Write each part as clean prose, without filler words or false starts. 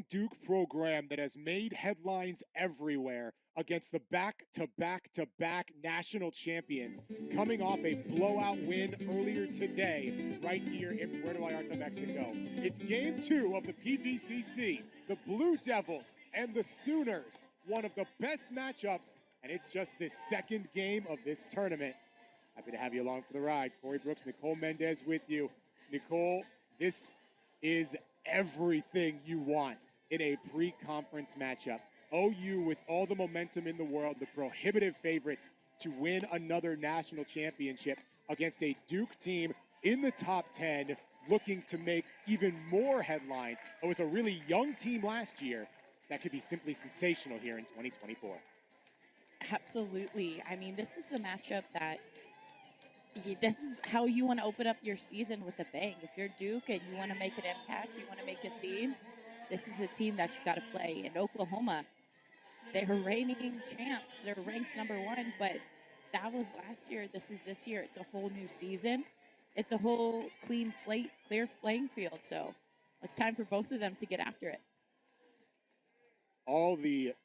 Duke program that has made headlines everywhere against the back-to-back-to-back national champions, coming off a blowout win earlier today right here in Puerto Vallarta, Mexico. It's game 2 of the PVCC, the Blue Devils and the Sooners, one of the best matchups, and it's just the second game of this tournament. Happy to have you along for the ride. Corey Brooks, Nicole Mendez with you. Nicole, this is everything you want in a pre-conference matchup. OU, with all the momentum in the world, the prohibitive favorite to win another national championship against a Duke team in the top 10, looking to make even more headlines. It was a really young team last year that could be simply sensational here in 2024. Absolutely. I mean, this is the matchup that this is how you want to open up your season with a bang. If you're Duke and you want to make an impact, you want to make a scene, this is a team that you got to play. In Oklahoma, they're reigning champs. They're ranked #1, but that was last year. This is this year. It's a whole new season. It's a whole clean slate, clear playing field. So it's time for both of them to get after it. All the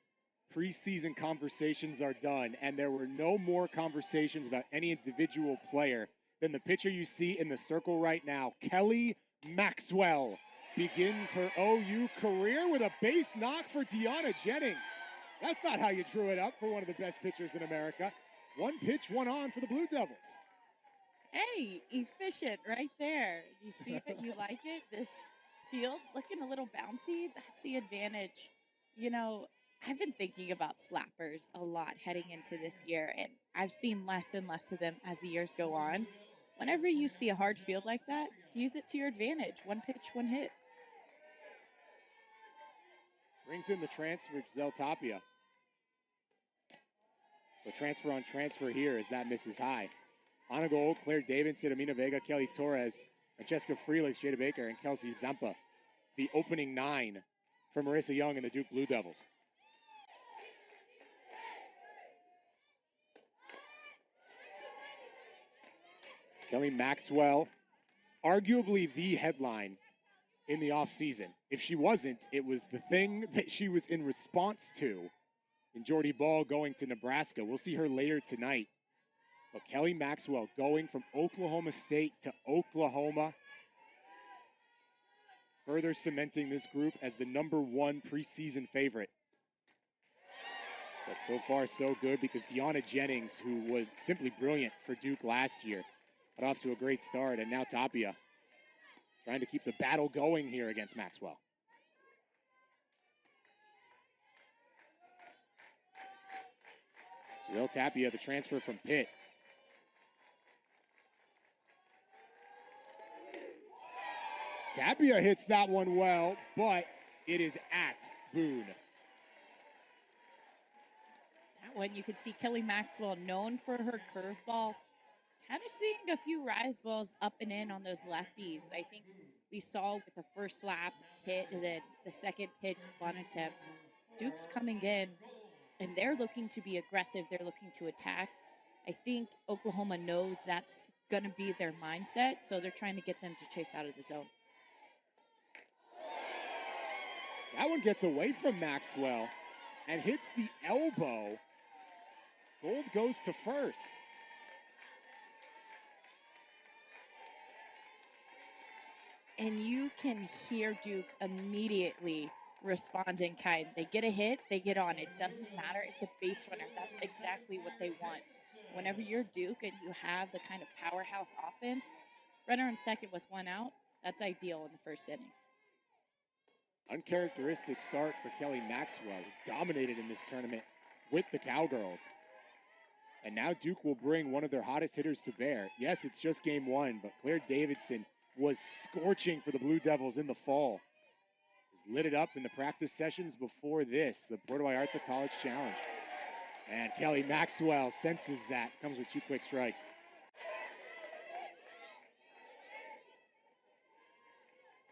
preseason conversations are done, and there were no more conversations about any individual player than the pitcher you see in the circle right now. Kelly Maxwell begins her OU career with a base knock for Deanna Jennings. That's not how you drew it up for one of the best pitchers in America. One pitch, one on for the Blue Devils. Hey, efficient right there. You see it, you like it. This field's looking a little bouncy. That's the advantage. You know, I've been thinking about slappers a lot heading into this year, and I've seen less and less of them as the years go on. Whenever you see a hard field like that, use it to your advantage. One pitch, one hit. Brings in the transfer, Giselle Tapia. So transfer on transfer here as that misses high. On a goal, Claire Davidson, Amina Vega, Kelly Torres, Francesca Freelix, Jada Baker, and Kelsey Zampa. The opening 9 for Marissa Young and the Duke Blue Devils. Kelly Maxwell, arguably the headline in the offseason. If she wasn't, it was the thing that she was in response to in Jordy Ball going to Nebraska. We'll see her later tonight. But Kelly Maxwell going from Oklahoma State to Oklahoma, further cementing this group as the #1 preseason favorite. But so far, so good, because Deanna Jennings, who was simply brilliant for Duke last year, got off to a great start, and now Tapia trying to keep the battle going here against Maxwell. Giselle Tapia, the transfer from Pitt. Tapia hits that one well, but it is at Boone. That one, you could see Kelly Maxwell, known for her curveball, kind of seeing a few rise balls up and in on those lefties. I think we saw with the first slap hit and then the second pitch bunt attempt. Duke's coming in, and they're looking to be aggressive. They're looking to attack. I think Oklahoma knows that's going to be their mindset, so they're trying to get them to chase out of the zone. That one gets away from Maxwell and hits the elbow. Gold goes to first. And you can hear Duke immediately respond in kind. They get a hit, they get on. It doesn't matter. It's a base runner. That's exactly what they want. Whenever you're Duke and you have the kind of powerhouse offense, runner on second with one out, that's ideal in the first inning. Uncharacteristic start for Kelly Maxwell, who dominated in this tournament with the Cowgirls. And now Duke will bring one of their hottest hitters to bear. Yes, it's just game 1, but Claire Davidson was scorching for the Blue Devils in the fall. Has lit it up in the practice sessions before this, the Puerto Vallarta College Challenge. And Kelly Maxwell senses that, comes with 2 quick strikes.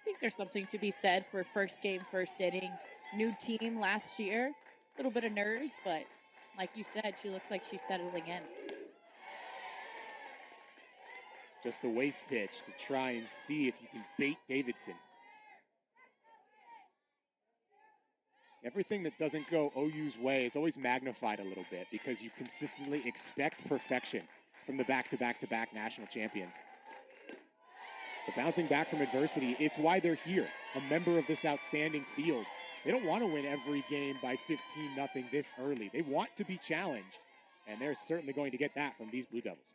I think there's something to be said for first game, first inning. New team last year. A little bit of nerves, but like you said, she looks like she's settling in. Just the waist pitch to try and see if you can bait Davidson. Everything that doesn't go OU's way is always magnified a little bit because you consistently expect perfection from the back-to-back-to-back national champions. But bouncing back from adversity, it's why they're here, a member of this outstanding field. They don't want to win every game by 15-0 this early. They want to be challenged, and they're certainly going to get that from these Blue Devils.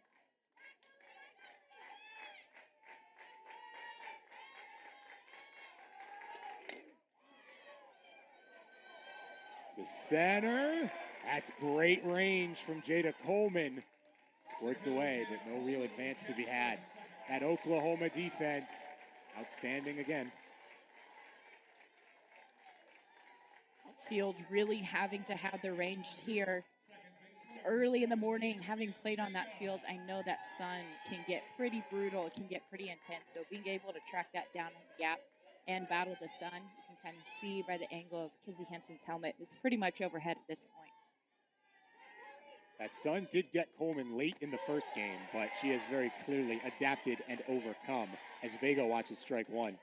To center. That's great range from Jada Coleman. Squirts away, but no real advance to be had. That Oklahoma defense, outstanding again. Outfield really having to have the range here. It's early in the morning. Having played on that field, I know that sun can get pretty brutal. It can get pretty intense. So being able to track that down in the gap and battle the sun, you can kind of see by the angle of Kinsey Hansen's helmet, it's pretty much overhead at this point. That sun did get Coleman late in the first game, but she has very clearly adapted and overcome as Vega watches strike one.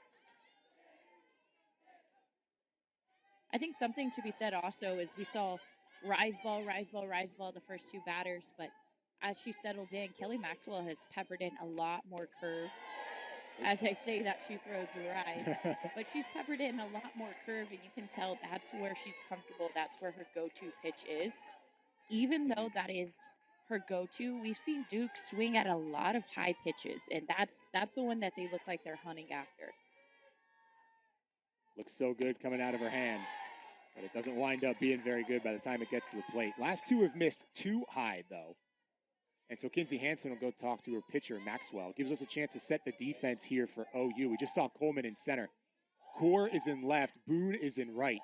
I think something to be said also is we saw rise ball the first two batters, but as she settled in, Kelly Maxwell has peppered in a lot more curve. As I say that, she throws rise, but she's peppered in a lot more curve, and you can tell that's where she's comfortable. That's where her go-to pitch is. Even though that is her go-to, we've seen Duke swing at a lot of high pitches, and that's the one that they look like they're hunting after. Looks so good coming out of her hand, but it doesn't wind up being very good by the time it gets to the plate. Last two have missed too high, though. And so Kinsey Hansen will go talk to her pitcher, Maxwell. Gives us a chance to set the defense here for OU. We just saw Coleman in center. Core is in left. Boone is in right.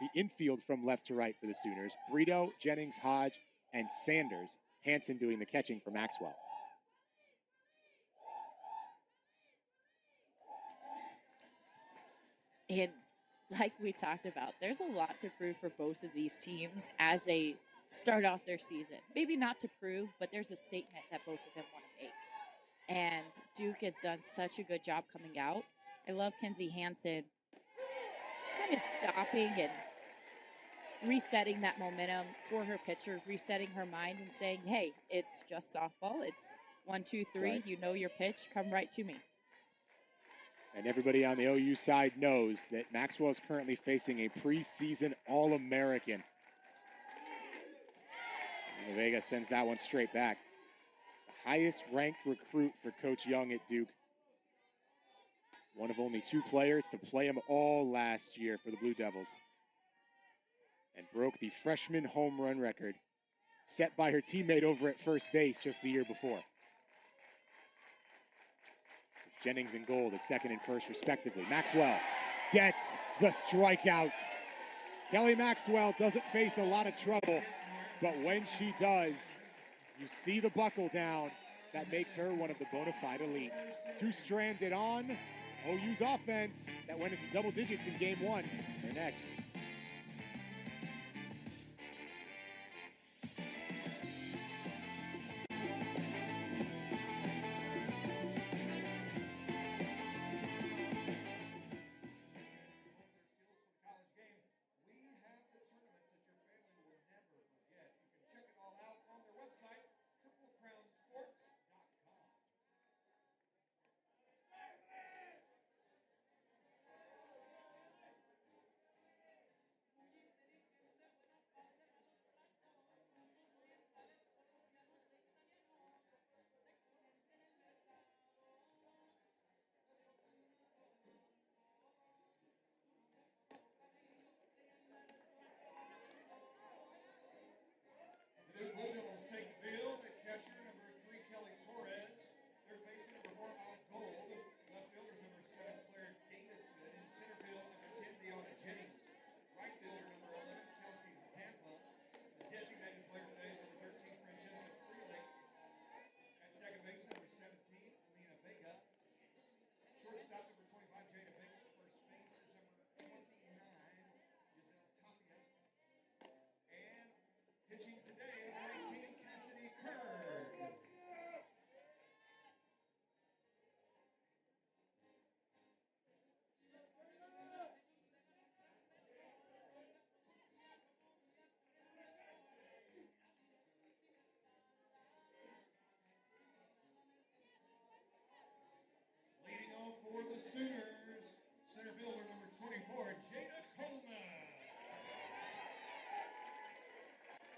The infield from left to right for the Sooners. Brito, Jennings, Hodge, and Sanders. Hansen doing the catching for Maxwell. And like we talked about, there's a lot to prove for both of these teams as they start off their season. Maybe not to prove, but there's a statement that both of them want to make. And Duke has done such a good job coming out. I love Kinsey Hansen kind of stopping and resetting that momentum for her pitcher, resetting her mind and saying, hey, it's just softball. It's 1, 2, 3. Right. You know your pitch. Come right to me. And everybody on the OU side knows that Maxwell is currently facing a preseason All-American. And Vega sends that one straight back. The highest ranked recruit for Coach Young at Duke. One of only 2 players to play them all last year for the Blue Devils. And broke the freshman home run record set by her teammate over at first base just the year before. It's Jennings and Gold at second and first respectively. Maxwell gets the strikeout. Kelly Maxwell doesn't face a lot of trouble, but when she does, you see the buckle down. That makes her one of the bona fide elite. 2 stranded on OU's offense that went into double digits in game 1. They're next.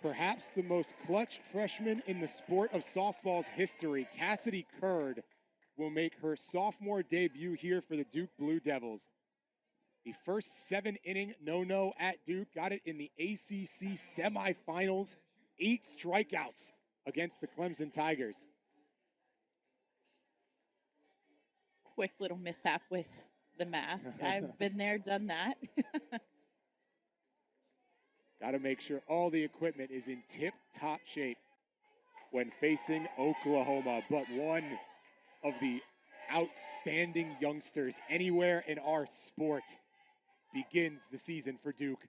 Perhaps the most clutch freshman in the sport of softball's history, Cassidy Curd, will make her sophomore debut here for the Duke Blue Devils. The first 7-inning no-no at Duke, got it in the ACC semifinals, 8 strikeouts against the Clemson Tigers. Quick little mishap with the mask. I've been there, done that. Got to make sure all the equipment is in tip-top shape when facing Oklahoma. But one of the outstanding youngsters anywhere in our sport begins the season for Duke.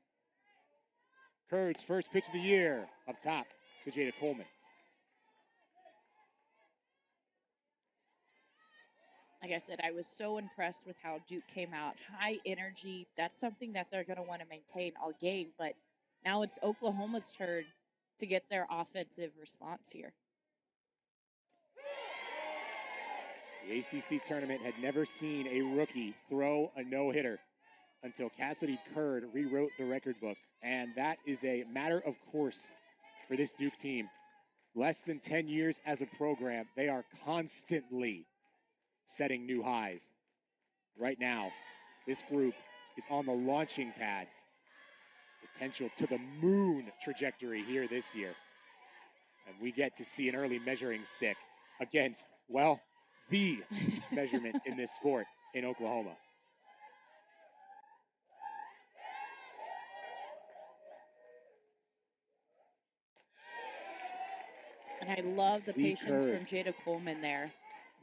Curd's first pitch of the year, up top to Jada Coleman. Like I said, I was so impressed with how Duke came out. High energy. That's something that they're going to want to maintain all game. But now it's Oklahoma's turn to get their offensive response here. The ACC tournament had never seen a rookie throw a no-hitter until Cassidy Curd rewrote the record book. And that is a matter of course for this Duke team. Less than 10 years as a program, they are constantly setting new highs. Right now, this group is on the launching pad. Potential to the moon trajectory here this year. And we get to see an early measuring stick against, well, the measurement in this sport in Oklahoma. And I love the patience from Jada Coleman there.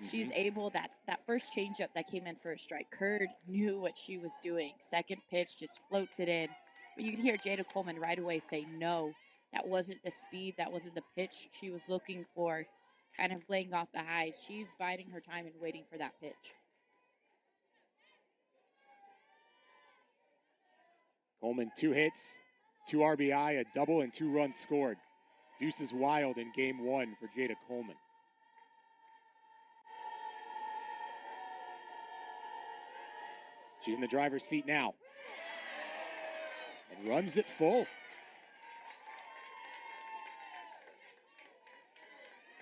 She's able, that first changeup that came in for a strike, Curd knew what she was doing. Second pitch just floats it in. But you can hear Jada Coleman right away say, no, that wasn't the speed, that wasn't the pitch she was looking for, kind of laying off the highs. She's biding her time and waiting for that pitch. Coleman, 2 hits, 2 RBI, a double, and 2 runs scored. Deuces wild in game 1 for Jada Coleman. She's in the driver's seat now. And runs it full.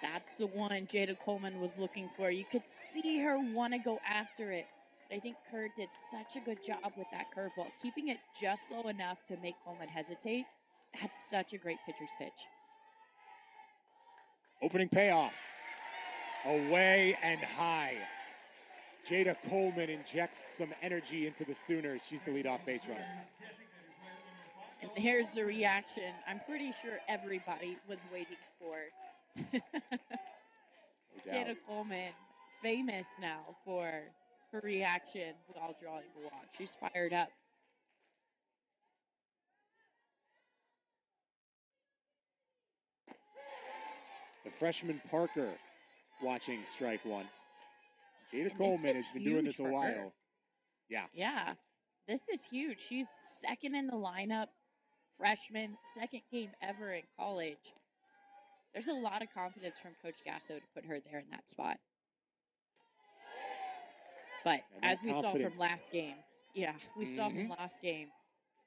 That's the one Jada Coleman was looking for. You could see her want to go after it. But I think Curd did such a good job with that curveball, keeping it just low enough to make Coleman hesitate. That's such a great pitcher's pitch. Opening payoff. Away and high. Jada Coleman injects some energy into the Sooners. She's the leadoff base runner. And here's the reaction I'm pretty sure everybody was waiting for. Jada Coleman, famous now for her reaction while drawing a walk. She's fired up. The freshman Parker watching strike one. Jada Coleman has been doing this a while. Her. Yeah. This is huge. She's second in the lineup, freshman, second game ever in college. There's a lot of confidence from Coach Gasso to put her there in that spot. But as we saw from last game,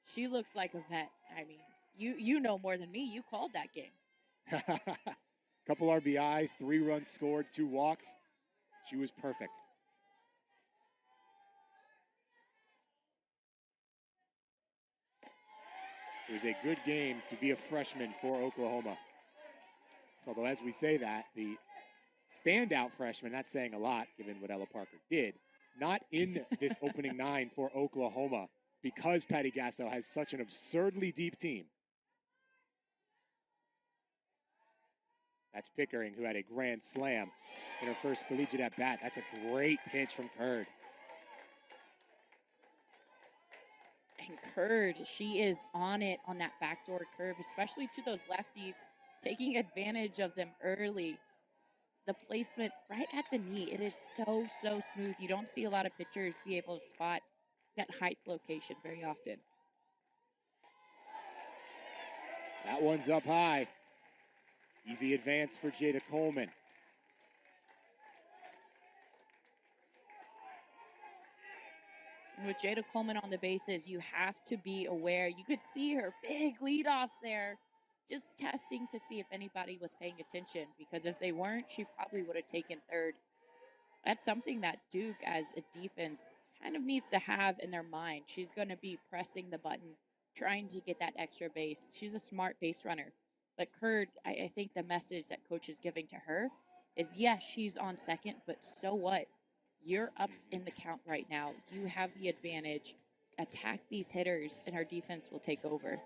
she looks like a vet. I mean, you know more than me. You called that game. Couple RBI, 3 runs scored, 2 walks. She was perfect. It was a good game to be a freshman for Oklahoma. Although, as we say that, the standout freshman, that's saying a lot given what Ella Parker did, not in this opening 9 for Oklahoma because Patty Gasso has such an absurdly deep team. That's Pickering, who had a grand slam in her first collegiate at-bat. That's a great pitch from Curd. And Curd, she is on it on that backdoor curve, especially to those lefties, taking advantage of them early. The placement right at the knee, it is so smooth. You don't see a lot of pitchers be able to spot that height location very often. That one's up high. Easy advance for Jada Coleman. And with Jada Coleman on the bases, you have to be aware. You could see her big leadoffs there. just testing to see if anybody was paying attention, because if they weren't, she probably would have taken third. That's something that Duke, as a defense, kind of needs to have in their mind. She's going to be pressing the button, trying to get that extra base. She's a smart base runner. But Kurd, I think the message that coach is giving to her is, yes, she's on second, but so what? You're up in the count right now. You have the advantage. Attack these hitters, and our defense will take over.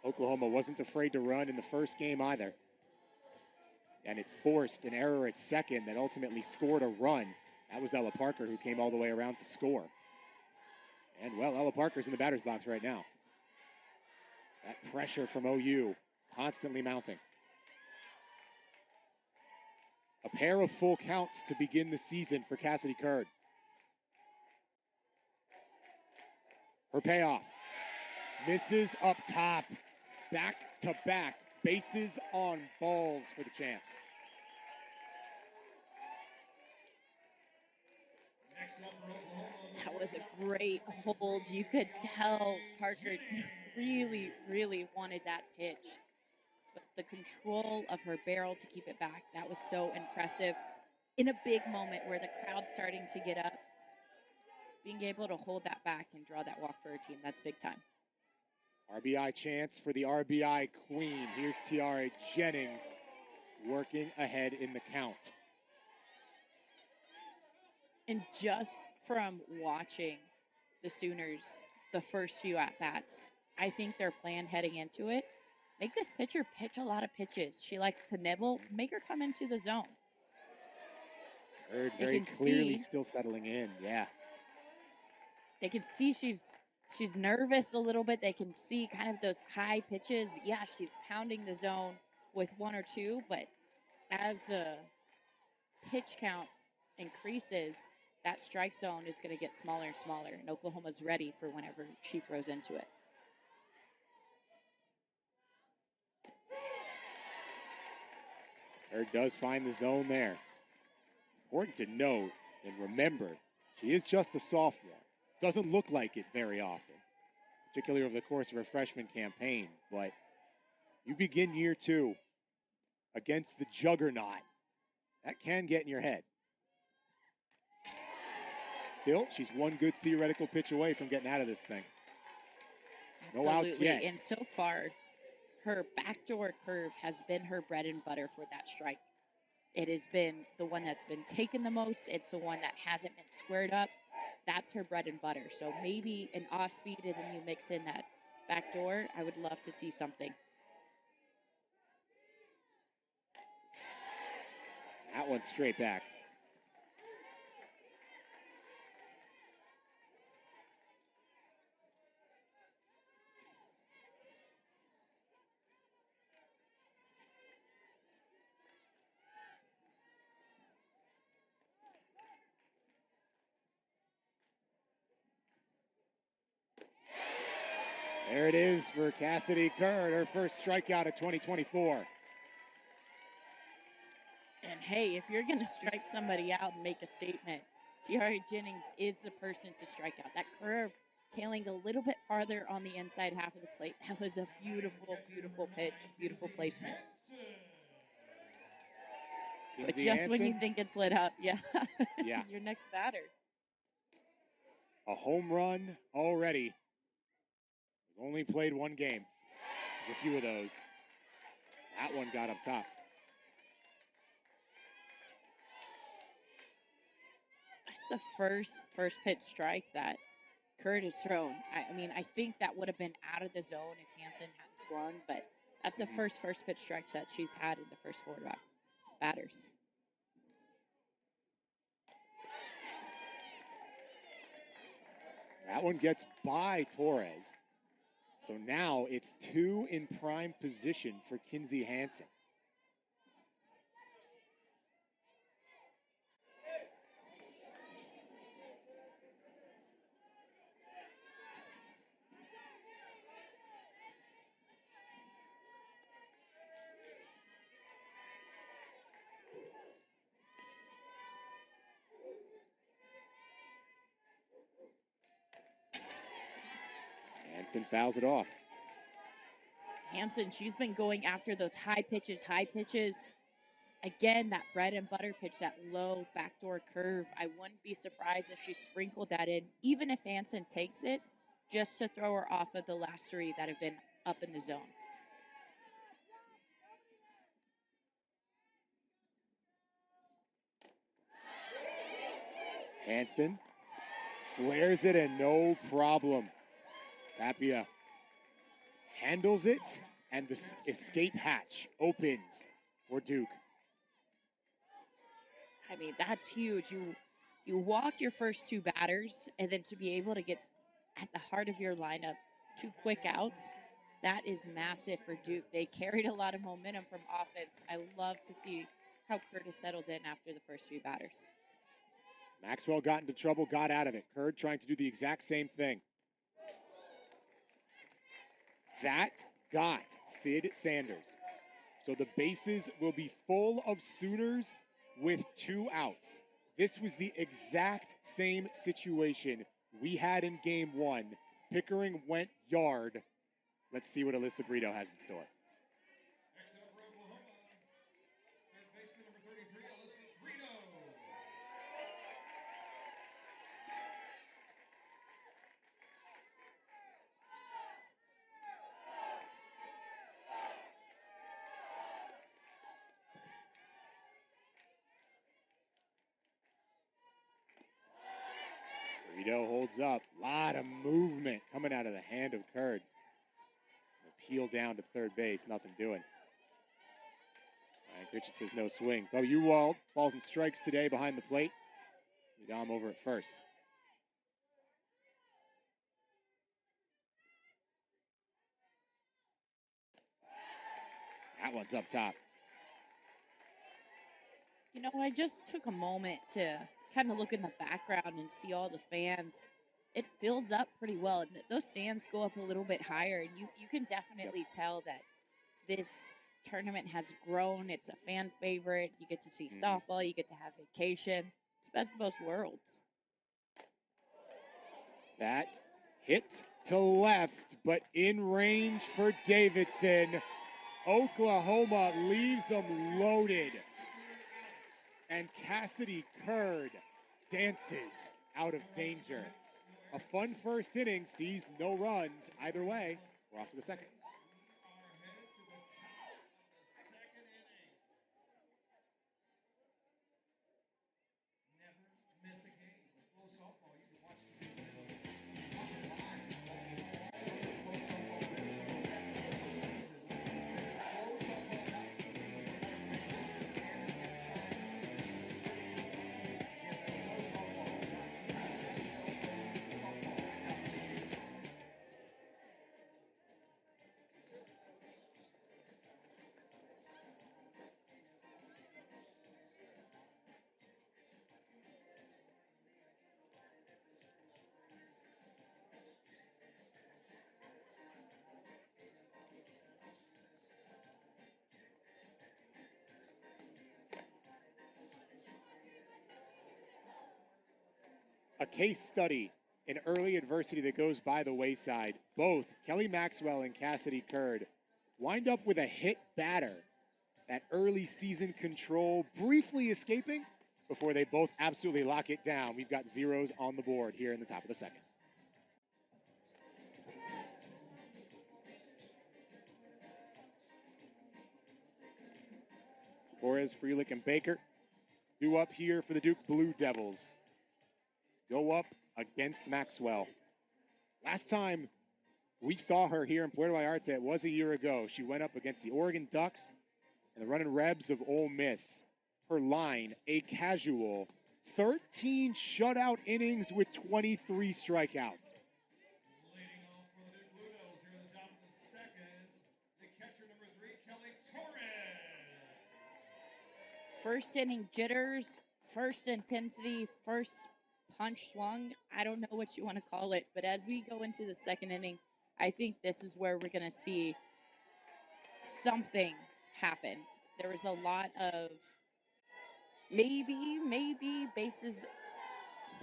Oklahoma wasn't afraid to run in the first game either. And it forced an error at second that ultimately scored a run. That was Ella Parker, who came all the way around to score. And, well, Ella Parker's in the batter's box right now. That pressure from OU constantly mounting. A pair of full counts to begin the season for Cassidy Kurd. Her payoff. Misses up top. Back to back. Bases on balls for the champs. That was a great hold. You could tell Parker really, really wanted that pitch. But the control of her barrel to keep it back, that was so impressive. In a big moment where the crowd's starting to get up, being able to hold that back and draw that walk for her team, that's big time. RBI chance for the RBI queen. Here's Tiara Jennings working ahead in the count. And just from watching the Sooners the first few at-bats, I think their plan heading into it, make this pitcher pitch a lot of pitches. She likes to nibble. Make her come into the zone. Kurd very clearly still settling in, yeah. They can see she's nervous a little bit. They can see kind of those high pitches. Yeah, she's pounding the zone with one or two, but as the pitch count increases, that strike zone is going to get smaller and smaller, and Oklahoma's ready for whenever she throws into it. Kurd does find the zone there. Important to note and remember, she is just a sophomore. Doesn't look like it very often, particularly over the course of her freshman campaign. But you begin year two against the juggernaut. That can get in your head. Still, she's one good theoretical pitch away from getting out of this thing. No outs yet. And so far, her backdoor curve has been her bread and butter for that strike. It has been the one that's been taken the most. It's the one that hasn't been squared up. That's her bread and butter. So maybe an off speed and then you mix in that backdoor. I would love to see something. That one straight back. There it is for Cassidy Kurd, her first strikeout of 2024. And hey, if you're going to strike somebody out and make a statement, Tiara Jennings is the person to strike out. That curve tailing a little bit farther on the inside half of the plate. That was a beautiful, beautiful pitch, beautiful placement. But just when you think it's lit up, yeah. Your next batter. A home run already. We've only played one game. There's a few of those. That one got up top. That's the first pitch strike that Kurd has thrown. I mean, I think that would have been out of the zone if Hansen hadn't swung, but that's the first pitch strikes that she's had in the first four batters. That one gets by Torres. So now it's two in prime position for Kinsey Hansen. Hansen fouls it off. Hansen, she's been going after those high pitches. Again, that bread and butter pitch, that low backdoor curve. I wouldn't be surprised if she sprinkled that in, even if Hansen takes it, just to throw her off of the last three that have been up in the zone. Hansen flares it and no problem. Tapia handles it and the escape hatch opens for Duke. I mean, that's huge. You walk your first two batters, and then to be able to get at the heart of your lineup, 2 quick outs, that is massive for Duke. They carried a lot of momentum from offense. I love to see how Curtis settled in after the first 3 batters. Maxwell got into trouble, got out of it. Curd trying to do the exact same thing. That got Sid Sanders. So the bases will be full of Sooners with 2 outs. This was the exact same situation we had in game 1. Pickering went yard. Let's see what Alyssa Brito has in store. Brito holds up. A lot of movement coming out of the hand of Curd. Peel down to third base, nothing doing. Ryan Critchett says no swing. Bo Ewald balls and strikes today behind the plate. Udom over at first. That one's up top. You know, I just took a moment to kind of look in the background and see all the fans. It fills up pretty well. And those stands go up a little bit higher. And you can definitely tell that this tournament has grown. It's a fan favorite. You get to see softball. You get to have vacation. It's best of both worlds. That hit to left, but in range for Davidson. Oklahoma leaves them loaded. And Cassidy Curd dances out of danger. A fun first inning sees no runs either way. We're off to the second. A case study in early adversity that goes by the wayside. Both Kelly Maxwell and Cassidy Curd wind up with a hit batter. That early season control briefly escaping before they both absolutely lock it down. We've got zeros on the board here in the top of the second. Torres, Freelick, and Baker due up here for the Duke Blue Devils. Go up against Maxwell. Last time we saw her here in Puerto Vallarta, it was a year ago. She went up against the Oregon Ducks and the running Rebs of Ole Miss. Her line, a casual 13 shutout innings with 23 strikeouts. Leading off for the Duke Blue Devils here in the top of the second, the catcher number 3, Kelly Torres. First inning jitters, first intensity, first punch swung. I don't know what you want to call it, but as we go into the second inning, I think this is where we're going to see something happen. There was a lot of maybe bases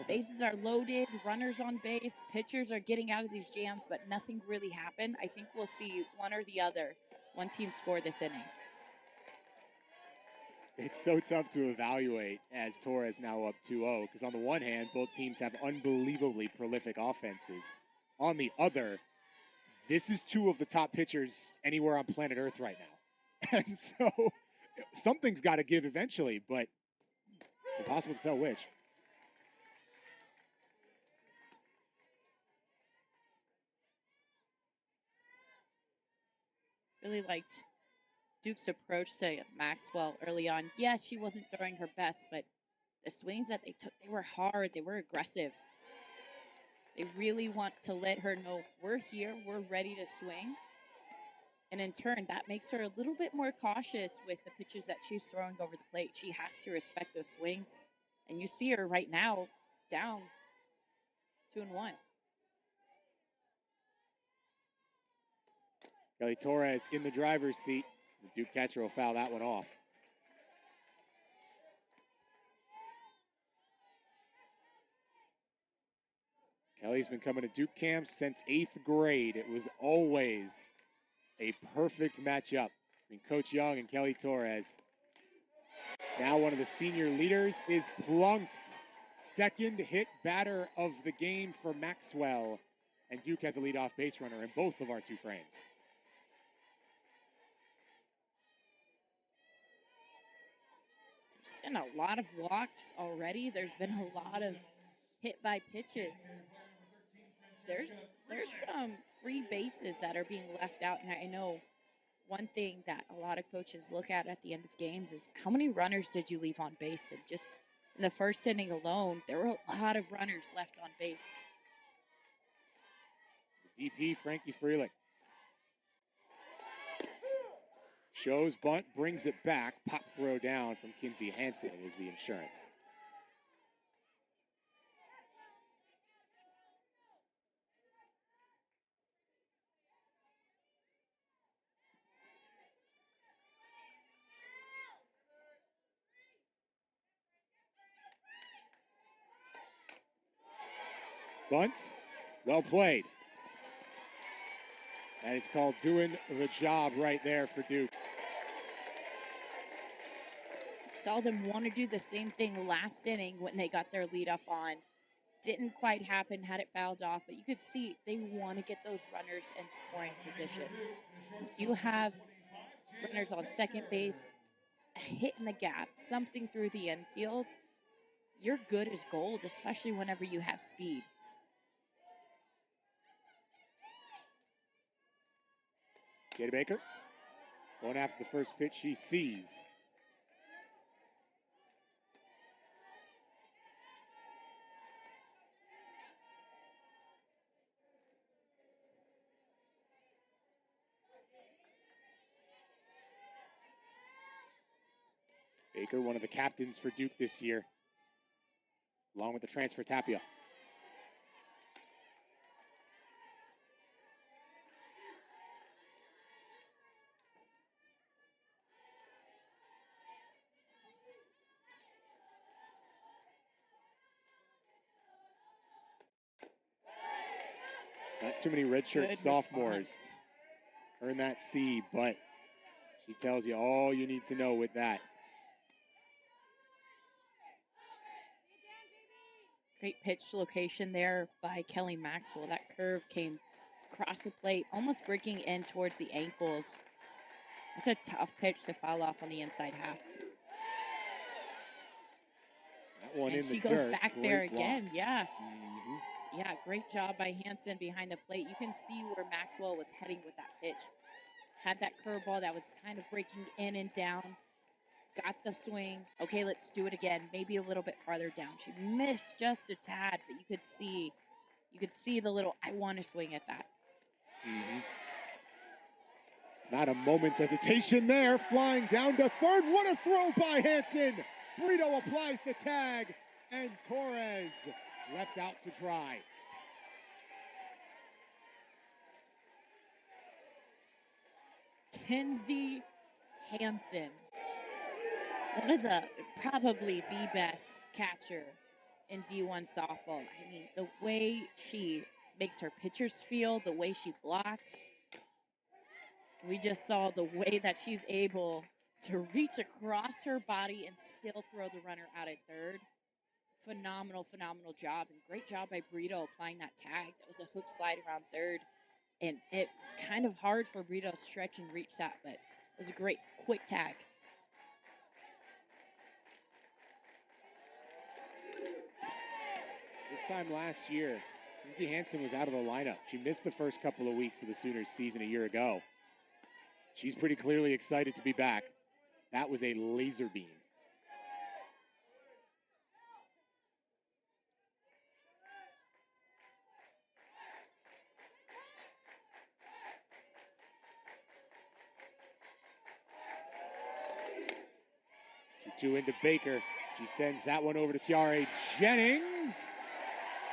Bases are loaded, runners on base, pitchers are getting out of these jams, but nothing really happened. I think we'll see one or the other, one team score this inning. It's so tough to evaluate as Torres now up 2-0 because on the one hand, both teams have unbelievably prolific offenses. On the other, this is two of the top pitchers anywhere on planet Earth right now. And so something's got to give eventually, but impossible to tell which. Really liked Duke's approach to Maxwell early on. Yes, she wasn't throwing her best, but the swings that they took, they were hard, they were aggressive. They really want to let her know, we're here, we're ready to swing. And in turn, that makes her a little bit more cautious with the pitches that she's throwing over the plate. She has to respect those swings. And you see her right now down 2-1. Kelly Torres in the driver's seat. The Duke catcher will foul that one off. Kelly's been coming to Duke camp since 8th grade. It was always a perfect matchup between Coach Young and Kelly Torres. Now one of the senior leaders is plunked. Second hit batter of the game for Maxwell. And Duke has a leadoff base runner in both of our two frames. There's been a lot of walks already. There's been a lot of hit by pitches. There's some free bases that are being left out. And I know one thing that a lot of coaches look at the end of games is how many runners did you leave on base? And just in the first inning alone, there were a lot of runners left on base. The DP, Frankie Freeling. Shows bunt, brings it back. Pop throw down from Kinsey Hansen is the insurance. Bunt, well played. That is called doing the job right there for Duke. Saw them want to do the same thing last inning when they got their leadoff on. Didn't quite happen, had it fouled off, but you could see they want to get those runners in scoring position. If you have runners on second base, hitting the gap, something through the infield, you're good as gold, especially whenever you have speed. Katie Baker, going after the first pitch she sees. Baker, one of the captains for Duke this year, along with the transfer Tapia. Not too many redshirt sophomores earn that C, but she tells you all you need to know with that. Great pitch location there by Kelly Maxwell. That curve came across the plate, almost breaking in towards the ankles. It's a tough pitch to foul off on the inside half. That one and in she the goes dirt. back Great there block. again. Yeah. Mm-hmm. Yeah, great job by Hansen behind the plate. You can see where Maxwell was heading with that pitch. Had that curveball that was kind of breaking in and down. Got the swing. Okay, let's do it again. Maybe a little bit farther down. She missed just a tad, but you could see the little, I want to swing at that. Mm-hmm. Not a moment's hesitation there. Flying down to third. What a throw by Hansen. Brito applies the tag, and Torres left out to dry. Kinsey Hansen, one of probably the best catcher in D1 softball. I mean, the way she makes her pitchers feel, the way she blocks. We just saw the way that she's able to reach across her body and still throw the runner out at third. Phenomenal, phenomenal job. And great job by Brito applying that tag. That was a hook slide around third. And it's kind of hard for Brito to stretch and reach that, but it was a great, quick tag. This time last year, Lindsey Hansen was out of the lineup. She missed the first couple of weeks of the Sooners season a year ago. She's pretty clearly excited to be back. That was a laser beam. Two into Baker. She sends that one over to Tiare Jennings.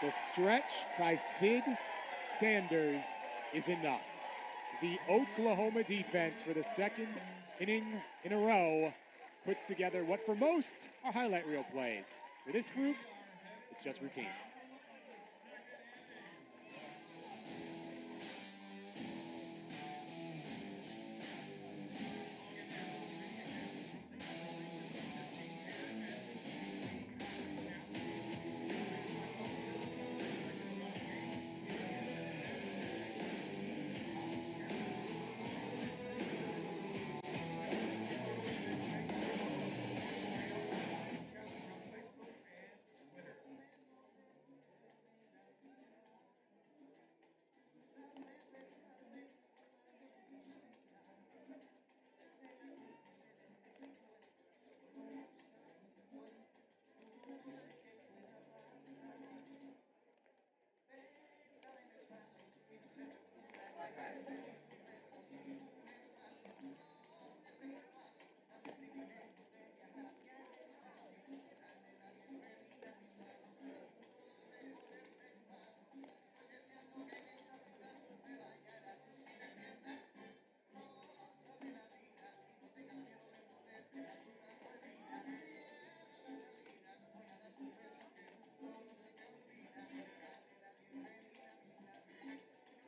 The stretch by Sid Sanders is enough. The Oklahoma defense for the second inning in a row puts together what for most are highlight reel plays. For this group, it's just routine.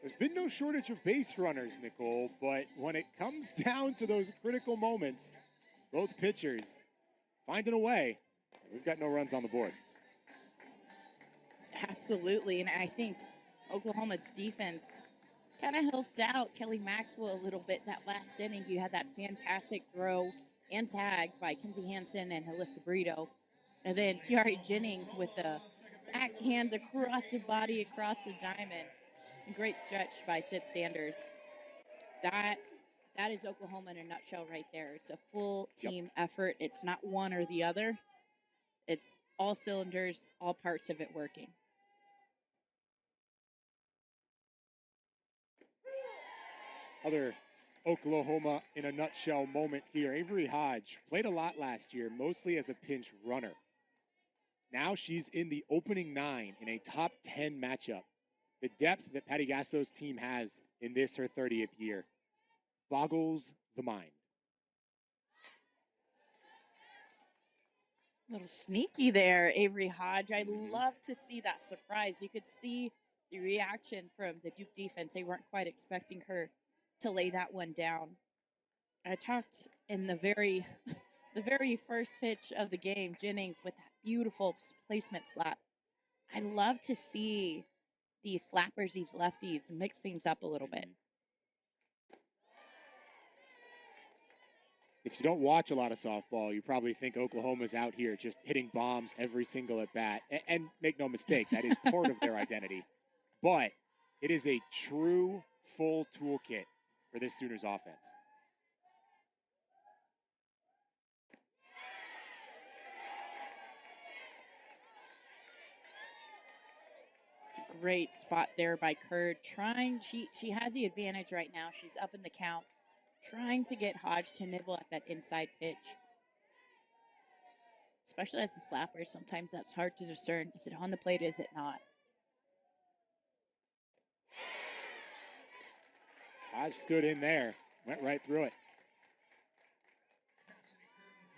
There's been no shortage of base runners, Nicole, but when it comes down to those critical moments, both pitchers finding a way. We've got no runs on the board. Absolutely, and I think Oklahoma's defense kind of helped out Kelly Maxwell a little bit that last inning. You had that fantastic throw and tag by Kinsey Hansen and Alyssa Brito. And then Tiare Jennings with the backhand across the body, across the diamond. Great stretch by Sid Sanders. That is Oklahoma in a nutshell right there. It's a full team effort. It's not one or the other. It's all cylinders, all parts of it working. Other Oklahoma in a nutshell moment here. Avery Hodge played a lot last year, mostly as a pinch runner. Now she's in the opening 9 in a top 10 matchup. The depth that Patty Gasso's team has in this, her 30th year, boggles the mind. A little sneaky there, Avery Hodge. I love to see that surprise. You could see the reaction from the Duke defense. They weren't quite expecting her to lay that one down. I talked in the very first pitch of the game, Jennings with that beautiful placement slap. I love to see these slappers, these lefties, mix things up a little bit. If you don't watch a lot of softball, you probably think Oklahoma's out here just hitting bombs every single at bat. And make no mistake, that is part of their identity. But it is a true full toolkit for this Sooners offense. It's a great spot there by Kurd. She has the advantage right now. She's up in the count, trying to get Hodge to nibble at that inside pitch. Especially as the slapper, sometimes that's hard to discern. Is it on the plate? Is it not? Hodge stood in there, went right through it.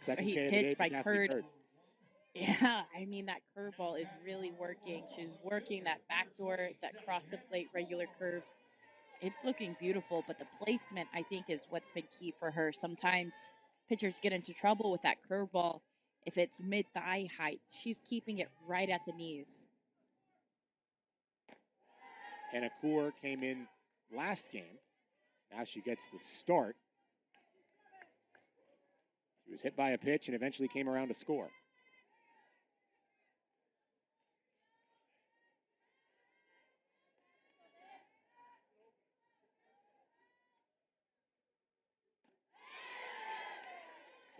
Second He K pitched of the day by for Cassidy Kurd. Yeah, I mean, that curveball is really working. She's working that backdoor, that cross the plate regular curve. It's looking beautiful, but the placement, I think, is what's been key for her. Sometimes pitchers get into trouble with that curveball. If it's mid thigh height, she's keeping it right at the knees. Hannah Kaur came in last game. Now she gets the start. She was hit by a pitch and eventually came around to score.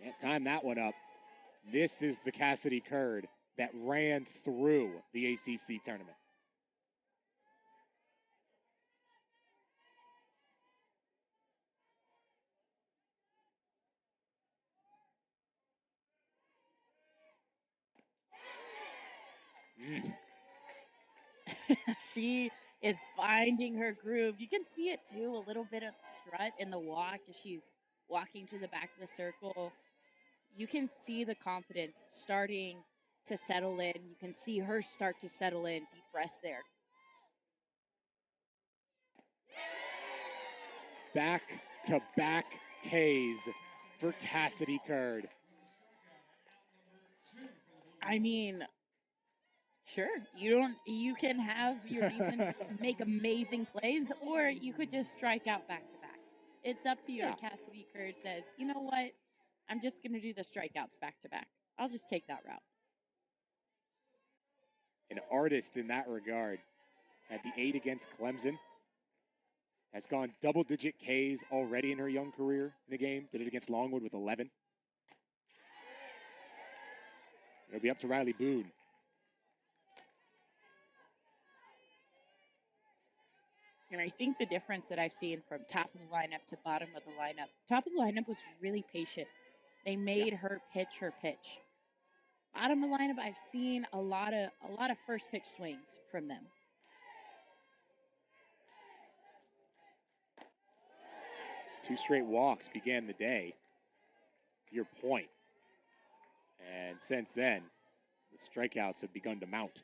Can't time that one up. This is the Cassidy Curd that ran through the ACC tournament. She is finding her groove. You can see it too, a little bit of strut in the walk as she's walking to the back of the circle. You can see the confidence starting to settle in. You can see her start to settle in. Deep breath there. Back-to-back Ks for Cassidy Curd. I mean, sure, you can have your defense make amazing plays, or you could just strike out back to back. It's up to you. Yeah. And Cassidy Curd says, you know what? I'm just going to do the strikeouts back to back. I'll just take that route. An artist in that regard. Had the 8 against Clemson. Has gone double-digit Ks already in her young career in a game. Did it against Longwood with 11. It'll be up to Riley Boone. And I think the difference that I've seen from top of the lineup to bottom of the lineup, top of the lineup was really patient. They made her pitch her pitch. Bottom of the lineup, I've seen a lot of first pitch swings from them. 2 straight walks began the day, to your point. And since then, the strikeouts have begun to mount.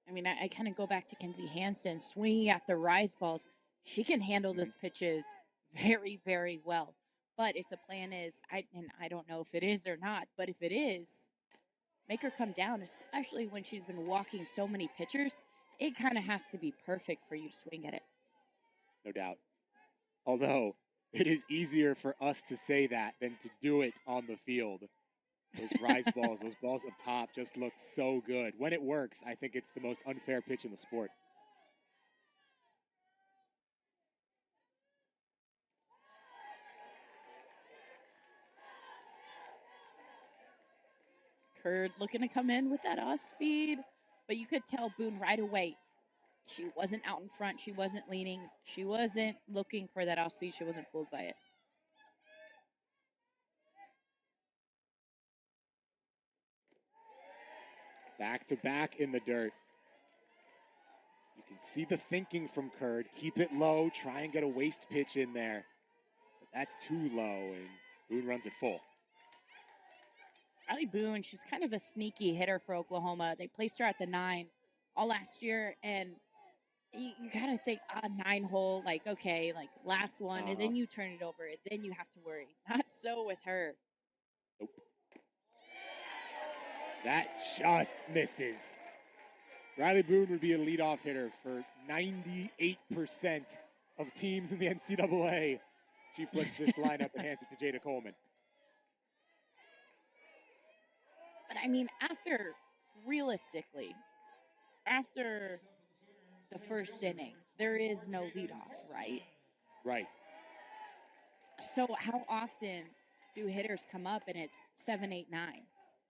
I mean, I kind of go back to Kenzie Hansen swinging at the rise balls. She can handle those pitches very, very well. But if the plan is, I don't know if it is or not, but if it is, make her come down, especially when she's been walking so many pitchers. It kind of has to be perfect for you to swing at it. No doubt. Although, it is easier for us to say that than to do it on the field. Those rise balls, those balls up top just look so good. When it works, I think it's the most unfair pitch in the sport. Curd looking to come in with that off speed, but you could tell Boone right away. She wasn't out in front. She wasn't leaning. She wasn't looking for that off speed. She wasn't fooled by it. Back to back in the dirt. You can see the thinking from Curd. Keep it low. Try and get a waste pitch in there. But that's too low, and Boone runs it full. Riley Boone, she's kind of a sneaky hitter for Oklahoma. They placed her at the 9 all last year, and you gotta think 9-hole, like, okay, like last one, and then you turn it over, and then you have to worry. Not so with her. Nope. That just misses. Riley Boone would be a leadoff hitter for 98% of teams in the NCAA. She flips this lineup and hands it to Jada Coleman. But I mean, realistically, after the first inning, there is no leadoff, right? Right. So how often do hitters come up and it's 7-8-9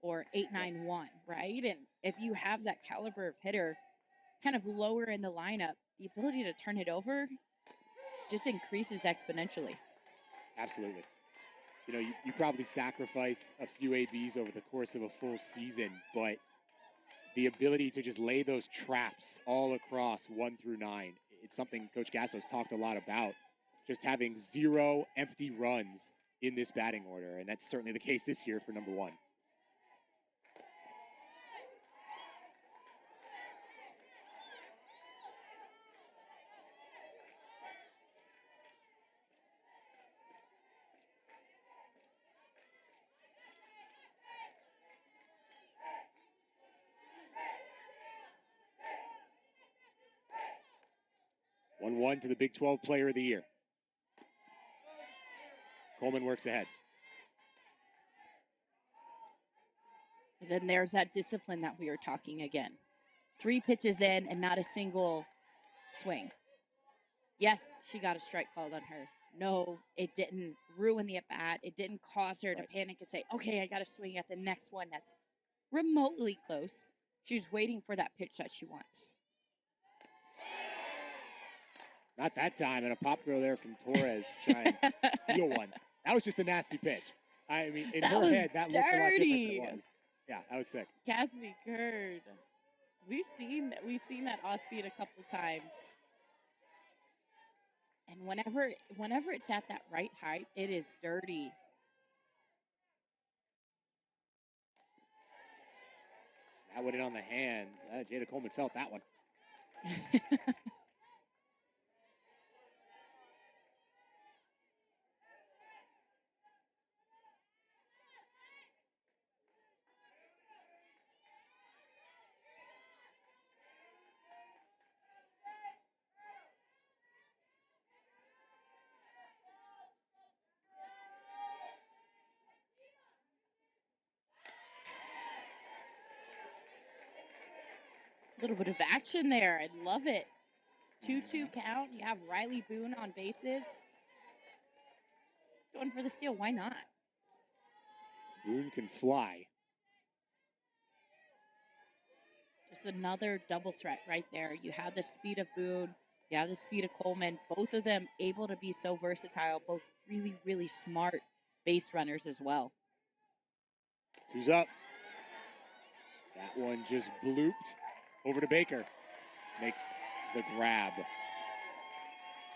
or 8-9-1, right? And if you have that caliber of hitter kind of lower in the lineup, the ability to turn it over just increases exponentially. Absolutely. You know, you probably sacrifice a few ABs over the course of a full season, but the ability to just lay those traps all across 1 through 9, it's something Coach Gasso's talked a lot about, just having 0 empty runs in this batting order, and that's certainly the case this year for number 1. 1-1 to the Big 12 Player of the Year. Coleman works ahead. And then there's that discipline that we were talking again. 3 pitches in and not a single swing. Yes, she got a strike called on her. No, it didn't ruin the at-bat. It didn't cause her to panic and say, okay, I got to swing at the next one that's remotely close. She's waiting for that pitch that she wants. Not that time, and a pop throw there from Torres trying to steal one. That was just a nasty pitch. I mean, in her head, that looked a lot different than it was. Yeah, that was sick. Cassidy Curd. We've seen that off speed a couple times. And whenever it's at that right height, it is dirty. That went in on the hands. Jada Coleman felt that one. A little bit of action there. I love it. 2-2 count. You have Riley Boone on bases. Going for the steal. Why not? Boone can fly. Just another double threat right there. You have the speed of Boone. You have the speed of Coleman. Both of them able to be so versatile. Both really, really smart base runners as well. 2's up. That one just blooped over to Baker. Makes the grab.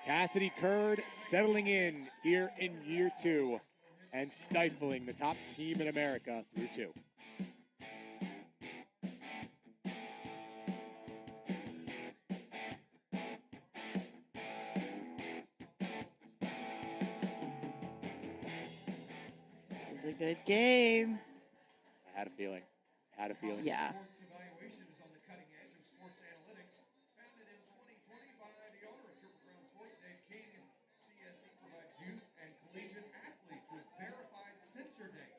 Cassidy Curd settling in here in year 2 and stifling the top team in America through 2. This is a good game. I had a feeling. Yeah. Sports evaluation is on the cutting edge of sports analytics. Founded in 2020 by the owner of Triple Crown Sports, Dave King, CSE provides youth and collegiate athletes with verified sensor data.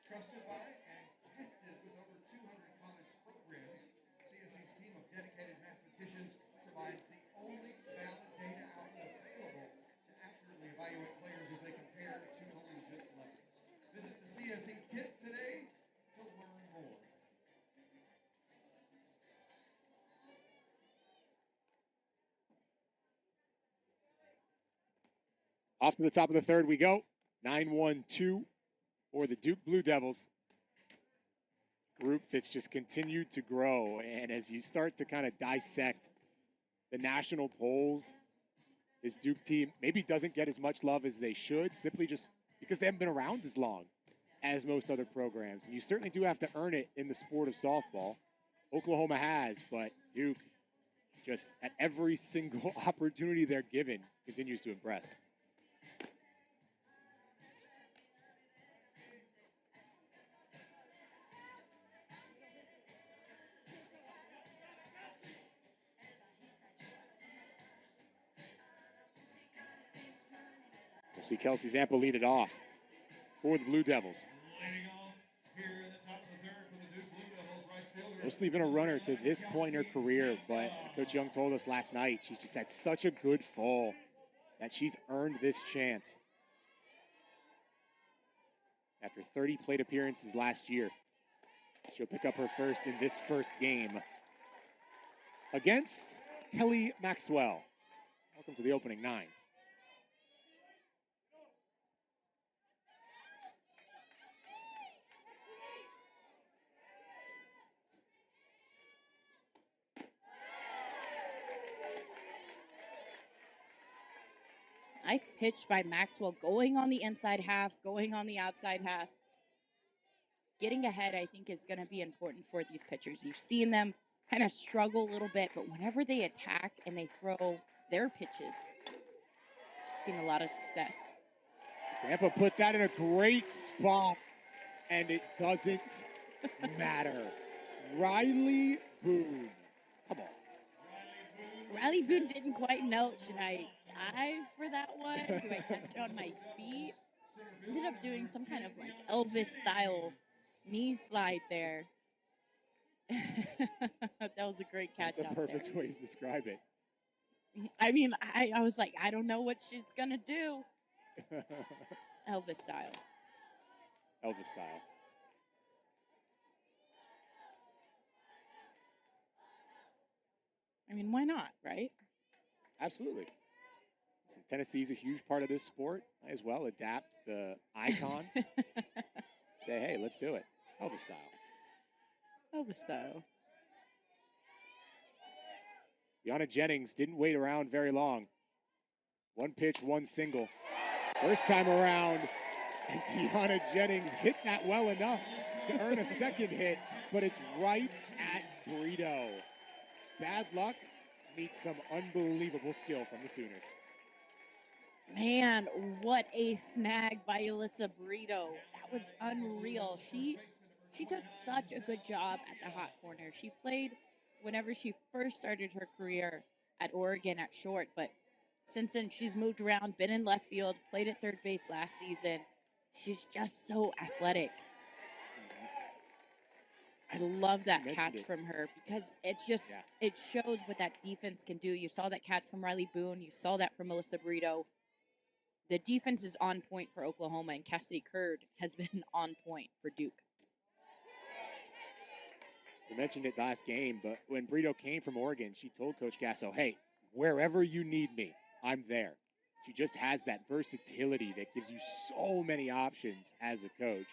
Trusted by and tested with over 200 college programs, CSE's team of dedicated mathematicians provides the only valid data outlet available to accurately evaluate players as they compare to collegiate levels. Visit the CSE tip today to learn more. Off to the top of the third we go. 9-1-2 for the Duke Blue Devils. Group that's just continued to grow. And as you start to kind of dissect the national polls, this Duke team maybe doesn't get as much love as they should, simply just because they haven't been around as long as most other programs. And you certainly do have to earn it in the sport of softball. Oklahoma has, but Duke, just at every single opportunity they're given, continues to impress. We'll see Kelsey Zampa lead it off for the Blue Devils. Leading off here in the top of the third for the Duke Blue Devils, right fielder. Mostly been a runner to this point in her career, but Coach Young told us last night she's just had such a good fall that she's earned this chance. After 30 plate appearances last year, she'll pick up her first in this first game against Kelly Maxwell. Welcome to the opening 9. Nice pitch by Maxwell, going on the inside half, going on the outside half. Getting ahead, I think, is going to be important for these pitchers. You've seen them kind of struggle a little bit, but whenever they attack and they throw their pitches, I've seen a lot of success. Zampa put that in a great spot, and it doesn't matter. Riley Boone. Come on. Riley Riley Boone didn't quite know. Should I dive for that one? Do I catch it on my feet? Ended up doing some kind of like Elvis style knee slide there. That was a great catch. That's a perfect way to describe it. I mean, I was like, I don't know what she's gonna do. Elvis style. Elvis style. I mean, why not, right? Absolutely. Listen, Tennessee's a huge part of this sport. Might as well adapt the icon. Say, hey, let's do it. Elvis style. Elvis style. Deanna Jennings didn't wait around very long. One pitch, one single. First time around, and Deanna Jennings hit that well enough to earn a second hit, but it's right at Brito. Bad luck meets some unbelievable skill from the Sooners. Man, what a snag by Alyssa Brito. That was unreal. She does such a good job at the hot corner. She played whenever she first started her career at Oregon at short, but since then she's moved around, been in left field, played at third base last season. She's just so athletic. I love that catch from her because it's just, it shows what that defense can do. You saw that catch from Riley Boone. You saw that from Melissa Brito. The defense is on point for Oklahoma, and Cassidy Curd has been on point for Duke. We mentioned it last game, but when Brito came from Oregon, she told Coach Gasso, hey, wherever you need me, I'm there. She just has that versatility that gives you so many options as a coach.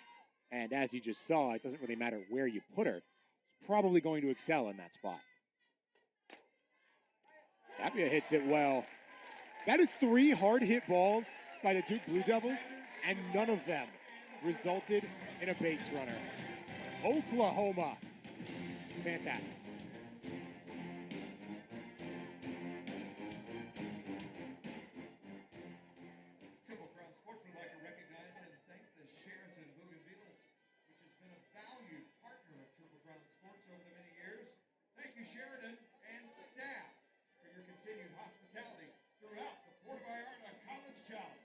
And as you just saw, it doesn't really matter where you put her. She's probably going to excel in that spot. Tapia hits it well. That is 3 hard-hit balls by the Duke Blue Devils, and none of them resulted in a base runner. Oklahoma. Fantastic. Triple Crown Sports would like to recognize and thank the Sheraton Bougainvilleas, which has been a valued partner of Triple Crown Sports over the many years. Thank you, Sheraton and staff, for your continued hospitality throughout the Puerto Vallarta College Challenge.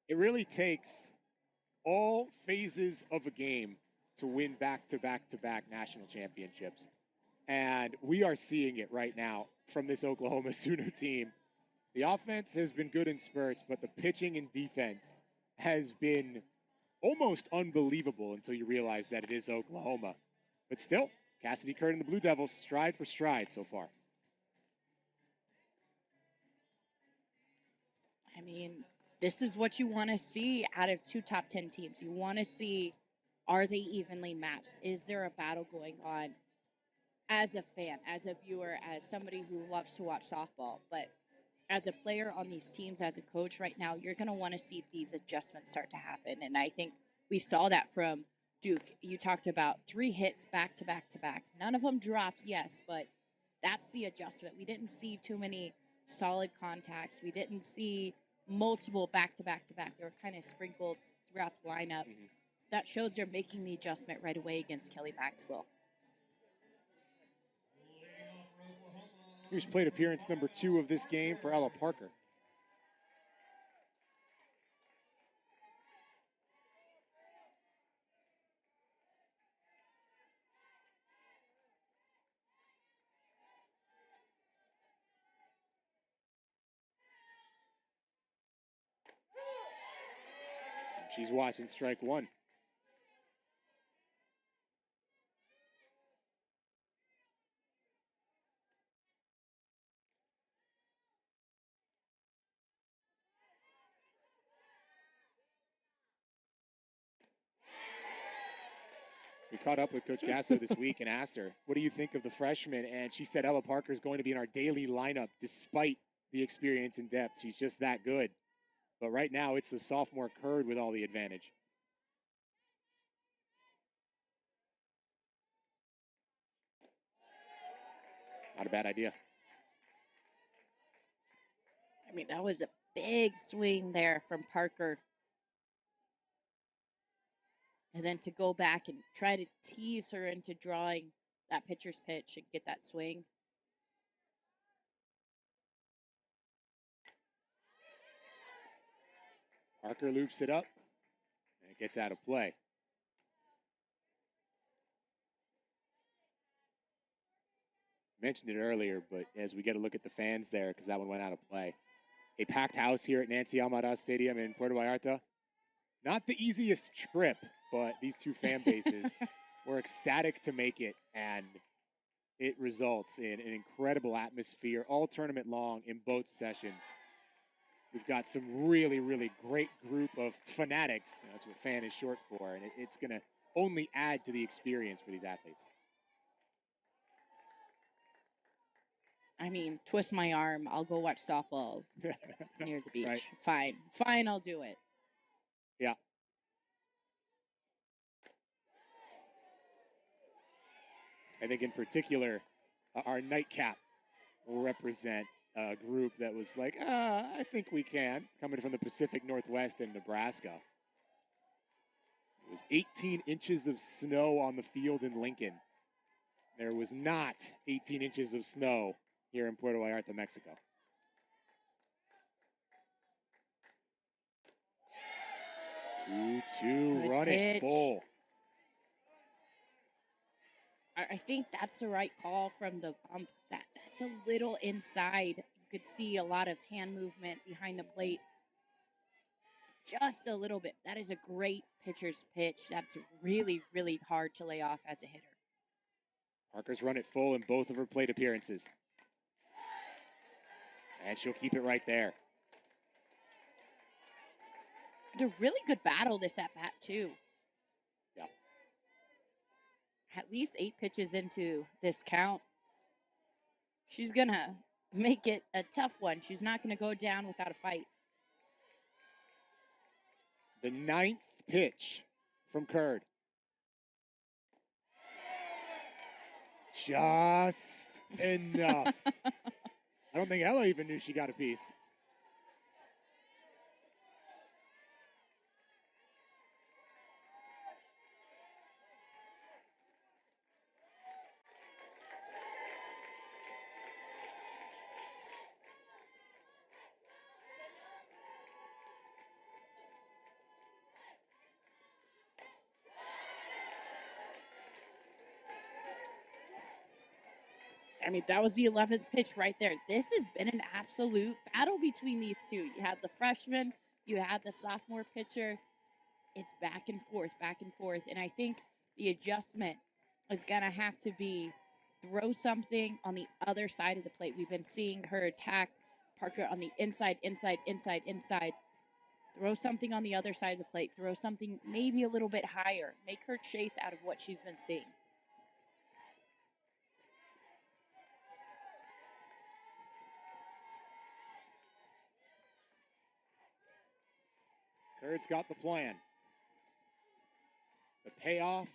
It really takes all phases of a game to win back-to-back-to-back national championships. And we are seeing it right now from this Oklahoma Sooner team. The offense has been good in spurts, but the pitching and defense has been almost unbelievable until you realize that it is Oklahoma. But still, Cassidy Curd and the Blue Devils stride for stride so far. I mean, this is what you want to see out of 2 top 10 teams. You want to see, are they evenly matched? Is there a battle going on? As a fan, as a viewer, as somebody who loves to watch softball, but as a player on these teams, as a coach right now, you're going to want to see these adjustments start to happen. And I think we saw that from Duke. You talked about 3 hits back to back to back. None of them drops, yes, but that's the adjustment. We didn't see too many solid contacts. We didn't see multiple back to back to back. They were kind of sprinkled throughout the lineup. That shows they're making the adjustment right away against Kelly Maxwell. Here's plate appearance number 2 of this game for Ella Parker. She's watching strike 1. We caught up with Coach Gasso this week and asked her, what do you think of the freshman? And she said Ella Parker is going to be in our daily lineup despite the experience and depth. She's just that good. But right now, it's the sophomore Curd with all the advantage. Not a bad idea. I mean, that was a big swing there from Parker. And then to go back and try to tease her into drawing that pitcher's pitch and get that swing. Parker loops it up, and it gets out of play. Mentioned it earlier, but as we get a look at the fans there, because that one went out of play. A packed house here at Nancy Almaraz Stadium in Puerto Vallarta. Not the easiest trip, but these two fan bases were ecstatic to make it, and it results in an incredible atmosphere all tournament long in both sessions. We've got some really, really great group of fanatics. That's what fan is short for, and it's going to only add to the experience for these athletes. I mean, twist my arm. I'll go watch softball near the beach. Right. Fine, I'll do it. Yeah. I think in particular, our nightcap will represent a group that was like, I think we can, coming from the Pacific Northwest and Nebraska. It was 18 inches of snow on the field in Lincoln. There was not 18 inches of snow here in Puerto Vallarta, Mexico. Two, run it full. I think that's the right call from the bump. That's a little inside. You could see a lot of hand movement behind the plate. Just a little bit. That is a great pitcher's pitch. That's really, really hard to lay off as a hitter. Parker's run it full in both of her plate appearances. And she'll keep it right there. And a really good battle this at-bat, too. Yeah. At least 8 pitches into this count. She's going to make it a tough one. She's not going to go down without a fight. The 9th pitch from Curd. Just enough. I don't think Ella even knew she got a piece. I mean, that was the 11th pitch right there. This has been an absolute battle between these two. You had the freshman, you had the sophomore pitcher. It's back and forth, back and forth. And I think the adjustment is going to have to be throw something on the other side of the plate. We've been seeing her attack Parker on the inside. Throw something on the other side of the plate. Throw something maybe a little bit higher. Make her chase out of what she's been seeing. Curd's got the plan. The payoff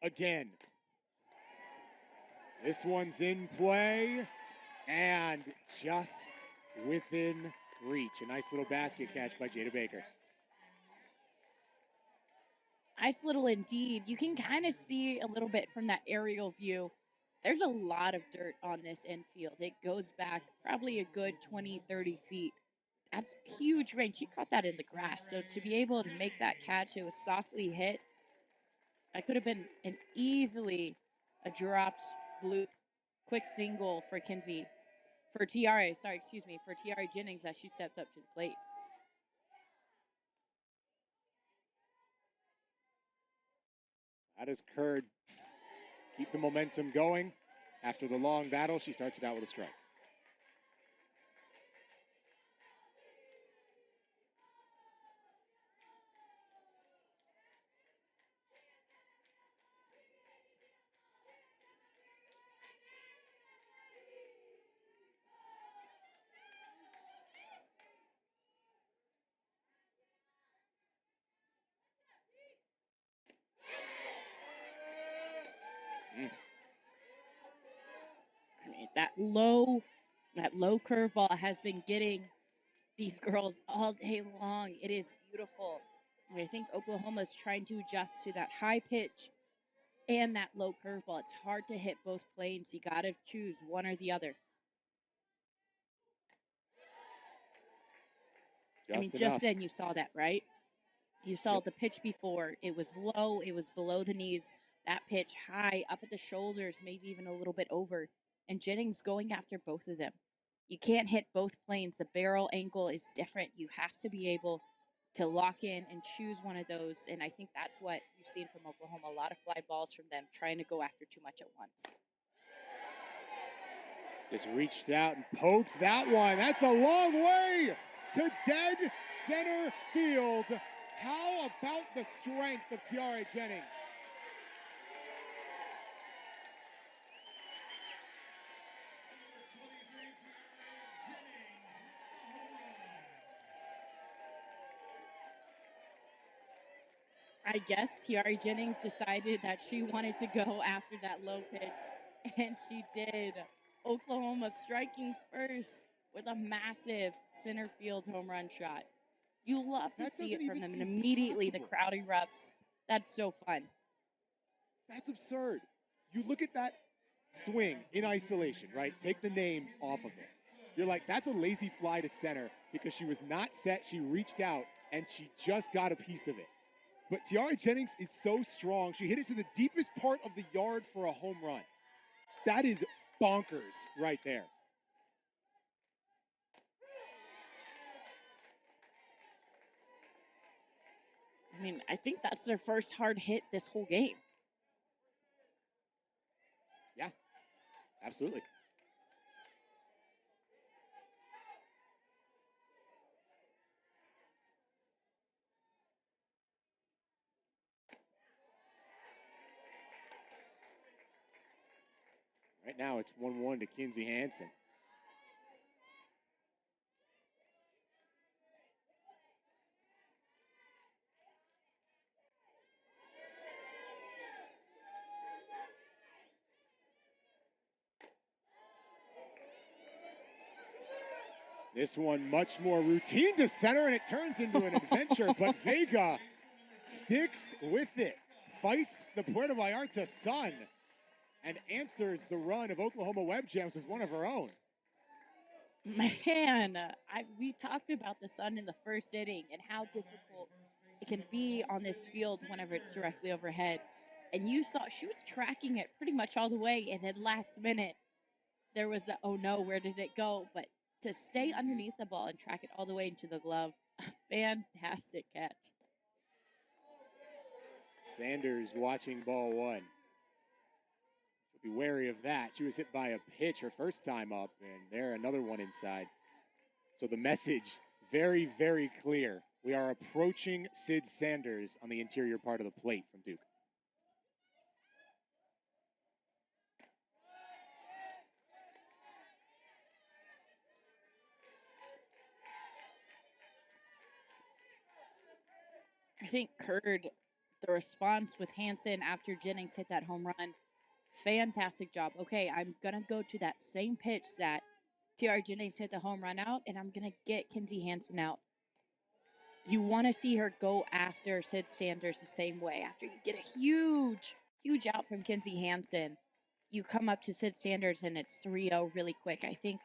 again. This one's in play and just within reach. A nice little basket catch by Jada Baker. Nice little indeed. You can kind of see a little bit from that aerial view. There's a lot of dirt on this infield. It goes back probably a good 20, 30 feet. That's huge range. She caught that in the grass. So to be able to make that catch, it was softly hit. That could have been an easily a dropped bloop, quick single for Kinsey, for Tiare Jennings as she steps up to the plate. How does Curd keep the momentum going? After the long battle, she starts it out with a strike. That low curveball has been getting these girls all day long. It is beautiful. And I think Oklahoma's trying to adjust to that high pitch and that low curveball. It's hard to hit both planes. You got to choose one or the other. Just then you saw that, right? You saw the pitch before. It was low. It was below the knees. That pitch high, up at the shoulders, maybe even a little bit over. And Jennings going after both of them. You can't hit both planes. The barrel angle is different. You have to be able to lock in and choose one of those. And I think that's what you've seen from Oklahoma. A lot of fly balls from them, trying to go after too much at once. Just reached out and poked that one. That's a long way to dead center field. How about the strength of Tiara Jennings? I guess Tiara Jennings decided that she wanted to go after that low pitch, and she did. Oklahoma striking first with a massive center field home run shot. You love to see it from them, and immediately the crowd erupts. That's so fun. That's absurd. You look at that swing in isolation, right? Take the name off of it. You're like, that's a lazy fly to center because she was not set. She reached out, and she just got a piece of it. But Tiara Jennings is so strong. She hit it to the deepest part of the yard for a home run. That is bonkers right there. I mean, I think that's their first hard hit this whole game. Yeah, absolutely. Right now, it's 1-1 to Kinsey Hansen. This one much more routine to center, and it turns into an adventure, but Vega sticks with it, fights the Puerto Vallarta Sun, and answers the run of Oklahoma Web Gems with one of her own. Man, we talked about the Sun in the first inning and how difficult it can be on this field whenever it's directly overhead. And you saw she was tracking it pretty much all the way, and then last minute there was the, oh no, where did it go? But to stay underneath the ball and track it all the way into the glove, fantastic catch. Sanders watching ball one. She'll be wary of that. She was hit by a pitch her first time up, and there another one inside. So the message very, very clear. We are approaching Sid Sanders on the interior part of the plate from Duke. I think Curd, the response with Hansen after Jennings hit that home run, fantastic job. Okay, I'm going to go to that same pitch that Tiara Jennings hit the home run out, and I'm going to get Kinsey Hansen out. You want to see her go after Sid Sanders the same way. After you get a huge, huge out from Kinsey Hansen, you come up to Sid Sanders, and it's 3-0 really quick. I think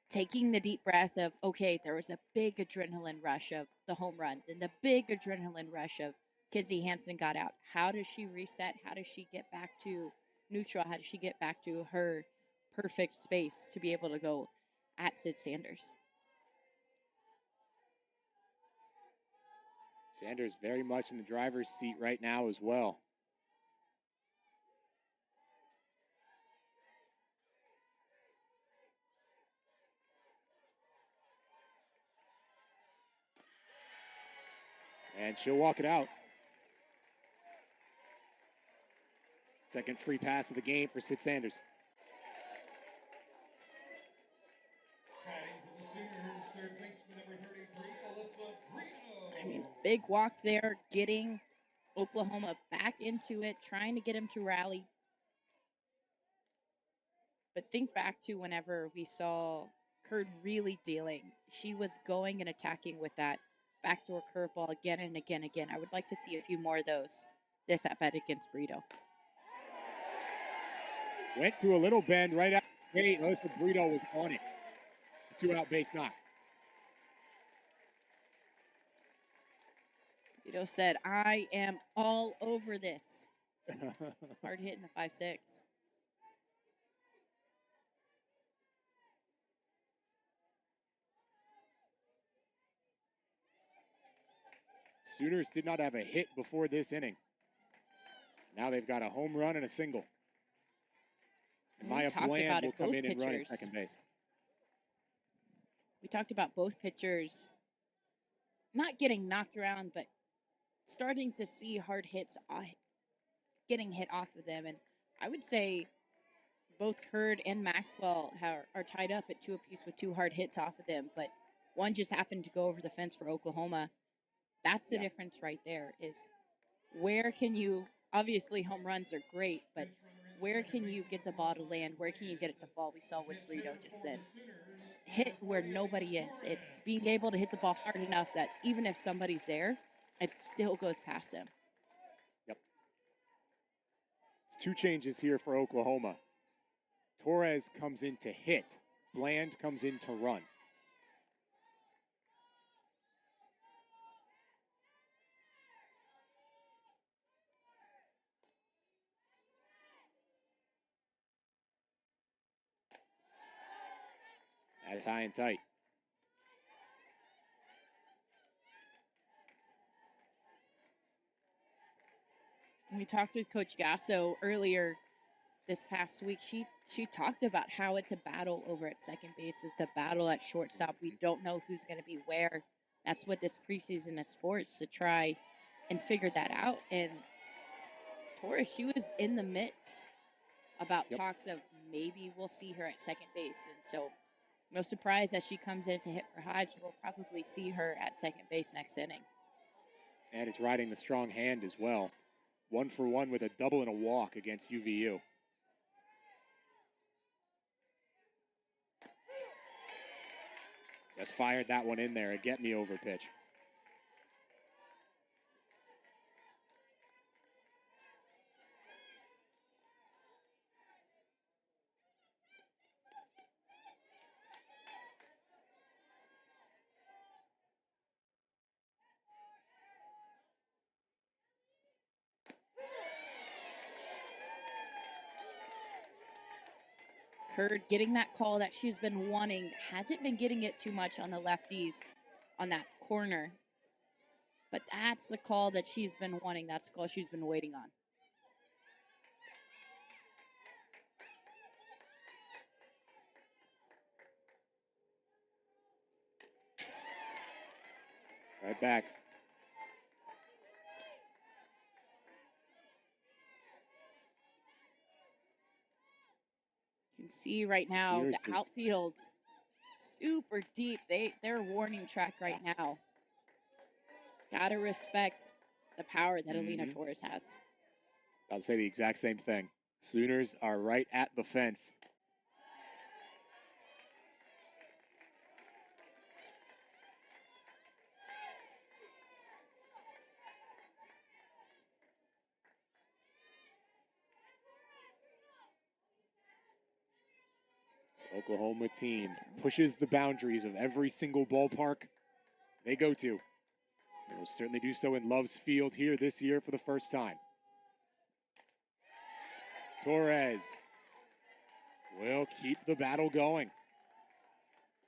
taking the deep breath of, okay, there was a big adrenaline rush of the home run, then the big adrenaline rush of Kinsey Hansen got out. How does she reset? How does she get back to neutral? How does she get back to her perfect space to be able to go at Sid Sanders? Sanders very much in the driver's seat right now as well. And she'll walk it out. Second free pass of the game for Sid Sanders. I mean, big walk there, getting Oklahoma back into it, trying to get him to rally. But think back to whenever we saw Curd really dealing. She was going and attacking with that backdoor curveball again and again and again. I would like to see a few more of those this at bat against Brito. Went through a little bend right out the gate. Notice the Brito was on it. 2-out base knock. Brito said, I am all over this. Hard hit in the 5-6. Sooners did not have a hit before this inning. Now they've got a home run and a single. And Maya Bland will come in and run at second base. We talked about both pitchers not getting knocked around, but starting to see hard hits getting hit off of them. And I would say both Curd and Maxwell are tied up at 2 apiece with 2 hard hits off of them, but one just happened to go over the fence for Oklahoma. That's the difference right there, is where can you, obviously home runs are great, but where can you get the ball to land? Where can you get it to fall? We saw with Brito just then. It's hit where nobody is. It's being able to hit the ball hard enough that even if somebody's there, it still goes past them. Yep. It's 2 changes here for Oklahoma. Torres comes in to hit. Bland comes in to run. That is high and tight. We talked with Coach Gasso earlier this past week. She talked about how it's a battle over at second base. It's a battle at shortstop. We don't know who's going to be where. That's what this preseason is for, is to try and figure that out. And Torres, she was in the mix about talks of maybe we'll see her at second base. And so no surprise as she comes in to hit for Hodge, we'll probably see her at second base next inning. And it's riding the strong hand as well. 1 for 1 with a double and a walk against UVU. Just fired that one in there, a get-me-over pitch. Curd getting that call that she's been wanting. Hasn't been getting it too much on the lefties on that corner. But that's the call that she's been wanting. That's the call she's been waiting on. Right back. You can see right now the outfield super deep. They're warning track right now. Gotta respect the power that Alina Torres has. I'll say the exact same thing. Sooners are right at the fence. This Oklahoma team pushes the boundaries of every single ballpark they go to. They will certainly do so in Love's Field here this year for the first time. Torres will keep the battle going.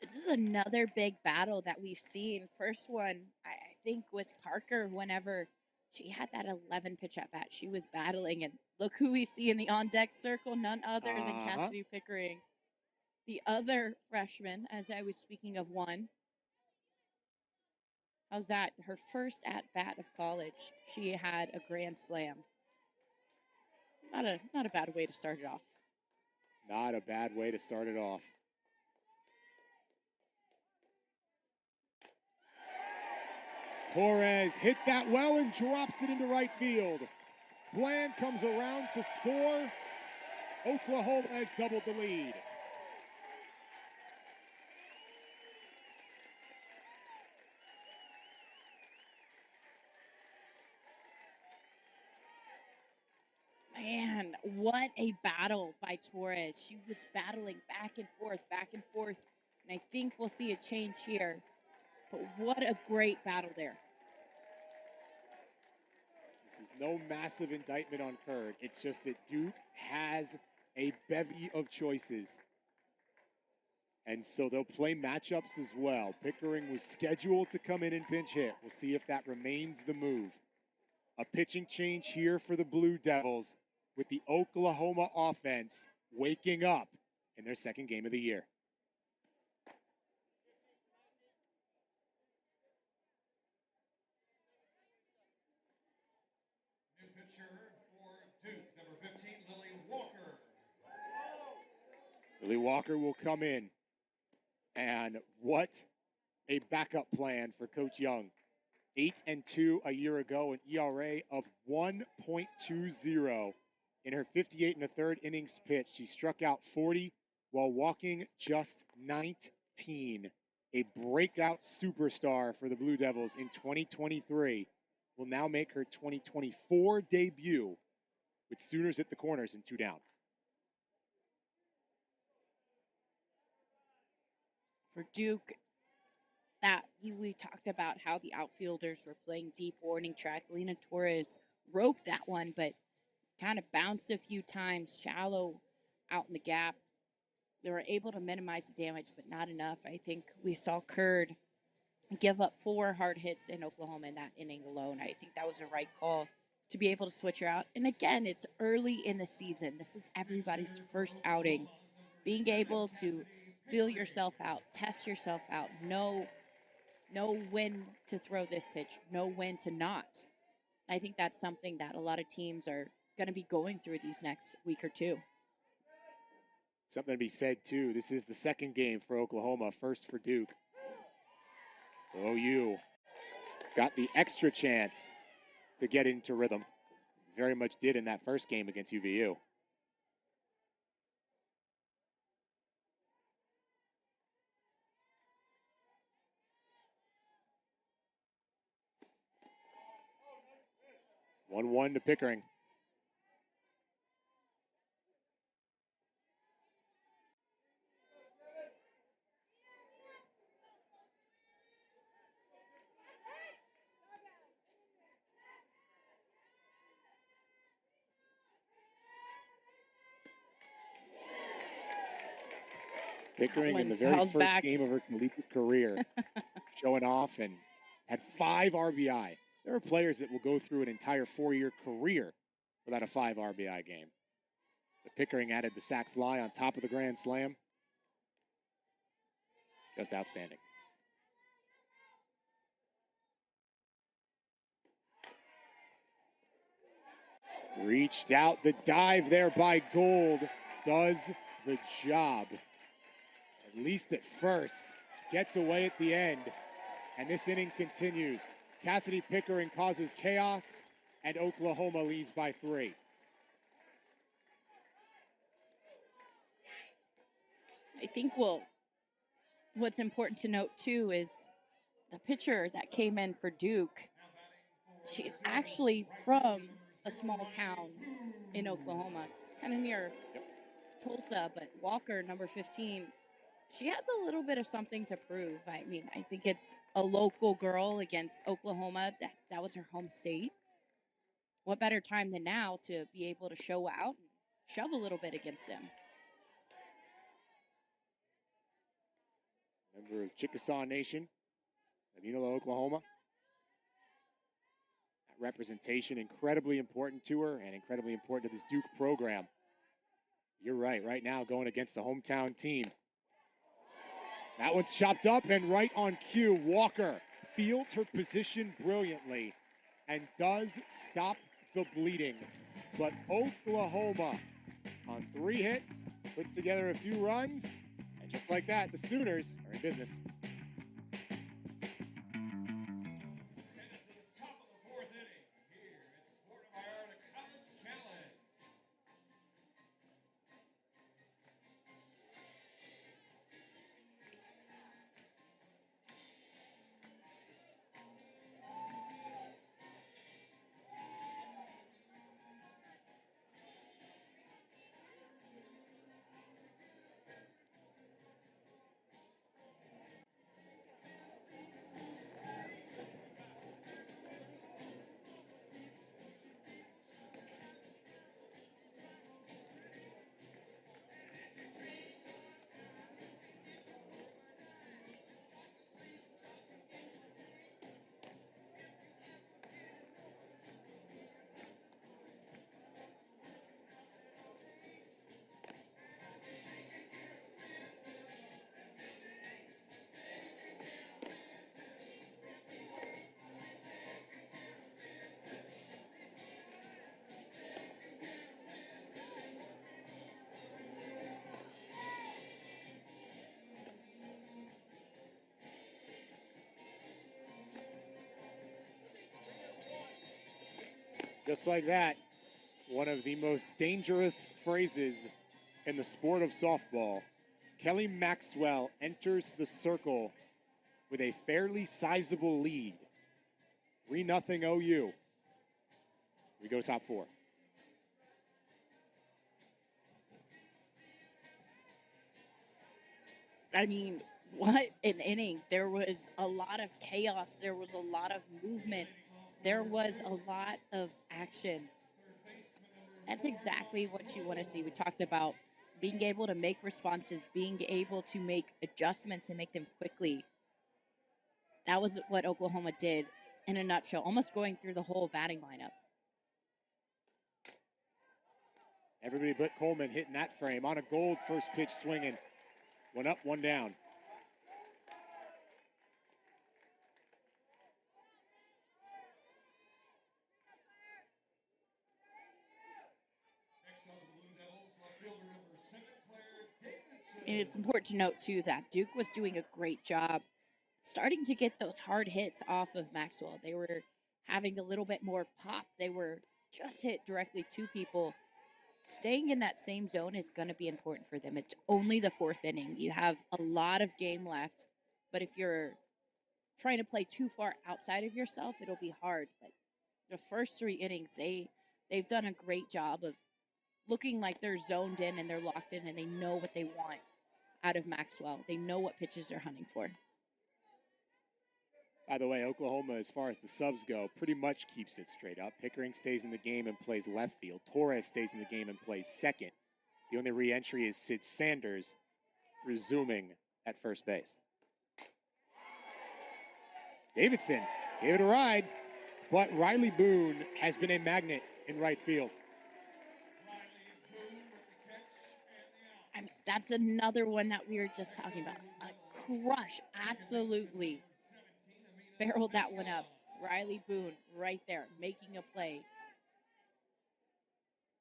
This is another big battle that we've seen. First one, I think, was Parker whenever she had that 11 pitch at bat. She was battling, and look who we see in the on-deck circle, none other than Cassidy Pickering. The other freshman, as I was speaking of one. How's that? Her first at-bat of college, she had a grand slam. Not a bad way to start it off. Not a bad way to start it off. Torres hit that well and drops it into right field. Bland comes around to score. Oklahoma has doubled the lead. Man, what a battle by Torres. She was battling back and forth, back and forth. And I think we'll see a change here. But what a great battle there. This is no massive indictment on Curd. It's just that Duke has a bevy of choices. And so they'll play matchups as well. Pickering was scheduled to come in and pinch hit. We'll see if that remains the move. A pitching change here for the Blue Devils with the Oklahoma offense waking up in their second game of the year. New pitcher for Duke, number 15, Lily Walker. Lily Walker will come in. And what a backup plan for Coach Young. 8-2 a year ago, an ERA of 1.20. In her 58 and a third innings pitched, she struck out 40 while walking just 19. A breakout superstar for the Blue Devils in 2023 will now make her 2024 debut with Sooners at the corners and 2 down. For Duke, that we talked about how the outfielders were playing deep warning track. Lena Torres roped that one, but kind of bounced a few times, shallow out in the gap. They were able to minimize the damage, but not enough. I think we saw Curd give up 4 hard hits in Oklahoma in that inning alone. I think that was the right call to be able to switch her out. And again, it's early in the season. This is everybody's first outing. Being able to feel yourself out, test yourself out, know when to throw this pitch, know when to not. I think that's something that a lot of teams are going to be going through these next week or two. Something to be said, too. This is the second game for Oklahoma, first for Duke. So OU got the extra chance to get into rhythm. Very much did in that first game against UVU. One to Pickering. Pickering in the very first game of her collegiate career, showing off and had 5 RBI. There are players that will go through an entire 4-year career without a 5 RBI game. But Pickering added the sac fly on top of the grand slam. Just outstanding. Reached out, the dive there by Gold does the job. At least at first, gets away at the end, and this inning continues. Cassidy Pickering causes chaos, and Oklahoma leads by 3. I think what's important to note too is the pitcher that came in for Duke. She's actually from a small town in Oklahoma, kind of near Tulsa, but Walker, number 15, she has a little bit of something to prove. I mean, I think it's a local girl against Oklahoma. That was her home state. What better time than now to be able to show out and shove a little bit against them? Member of Chickasaw Nation of Unila, Oklahoma. That representation incredibly important to her and incredibly important to this Duke program. You're right now going against the hometown team. That one's chopped up and right on cue. Walker fields her position brilliantly and does stop the bleeding. But Oklahoma, on 3 hits, puts together a few runs, and just like that, the Sooners are in business. Just like that, one of the most dangerous phrases in the sport of softball. Kelly Maxwell enters the circle with a fairly sizable lead. 3-0 OU. We go top four. I mean, what an inning. There was a lot of chaos. There was a lot of movement. There was a lot of action. That's exactly what you want to see. We talked about being able to make responses, being able to make adjustments and make them quickly. That was what Oklahoma did in a nutshell, almost going through the whole batting lineup. Everybody but Coleman hitting that frame. On a gold, first pitch swinging. One up, one down. Next up for the Blue Devils, left fielder number 7, Claire Davidson. And it's important to note, too, that Duke was doing a great job starting to get those hard hits off of Maxwell. They were having a little bit more pop. They were just hit directly to people. Staying in that same zone is going to be important for them. It's only the fourth inning. You have a lot of game left, but if you're trying to play too far outside of yourself, it'll be hard. But the first 3 innings, they've done a great job of looking like they're zoned in and they're locked in and they know what they want out of Maxwell. They know what pitches they're hunting for. By the way, Oklahoma, as far as the subs go, pretty much keeps it straight up. Pickering stays in the game and plays left field. Torres stays in the game and plays second. The only re-entry is Sid Sanders, resuming at first base. Davidson gave it a ride, but Riley Boone has been a magnet in right field. Riley Boone with the catch and the out. I mean, that's another one that we were just talking about. A crush, absolutely. Barreled that one up. Riley Boone right there, making a play.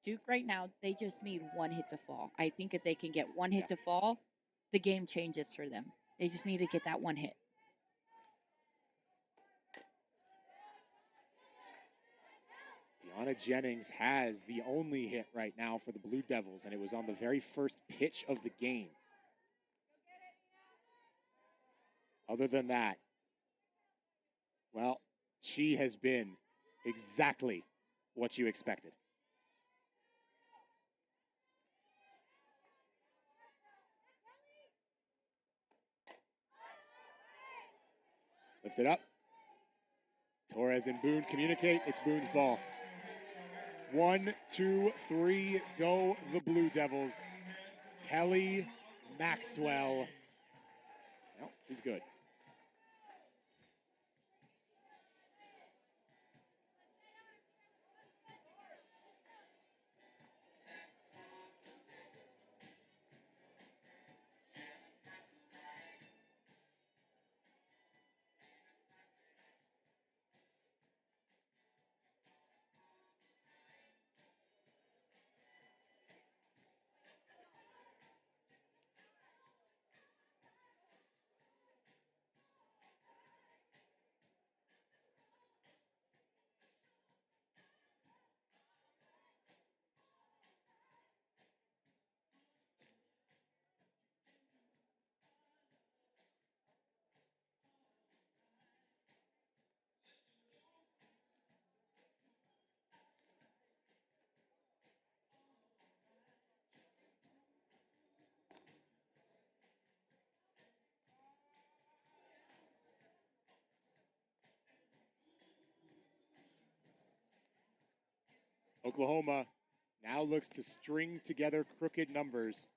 Duke right now, they just need one hit to fall. I think if they can get one hit to fall, the game changes for them. They just need to get that one hit. Deanna Jennings has the only hit right now for the Blue Devils, and it was on the very first pitch of the game. Other than that, well, she has been exactly what you expected. Lift it up. Torres and Boone communicate. It's Boone's ball. 1, 2, 3, go the Blue Devils. Kelly Maxwell. No, she's good. Oklahoma now looks to string together crooked numbers.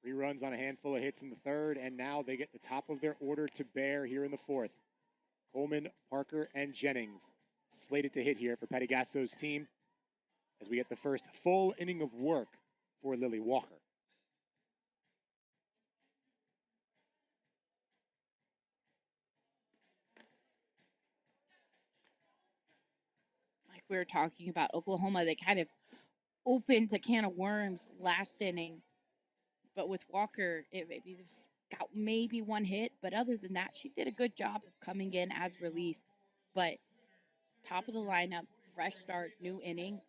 3 runs on a handful of hits in the third, and now they get the top of their order to bear here in the fourth. Coleman, Parker, and Jennings slated to hit here for Patty Gasso's team as we get the first full inning of work for Lily Walker. Like we were talking about Oklahoma, they kind of opened a can of worms last inning. But with Walker, it got maybe one hit. But other than that, she did a good job of coming in as relief. But top of the lineup, fresh start, new inning.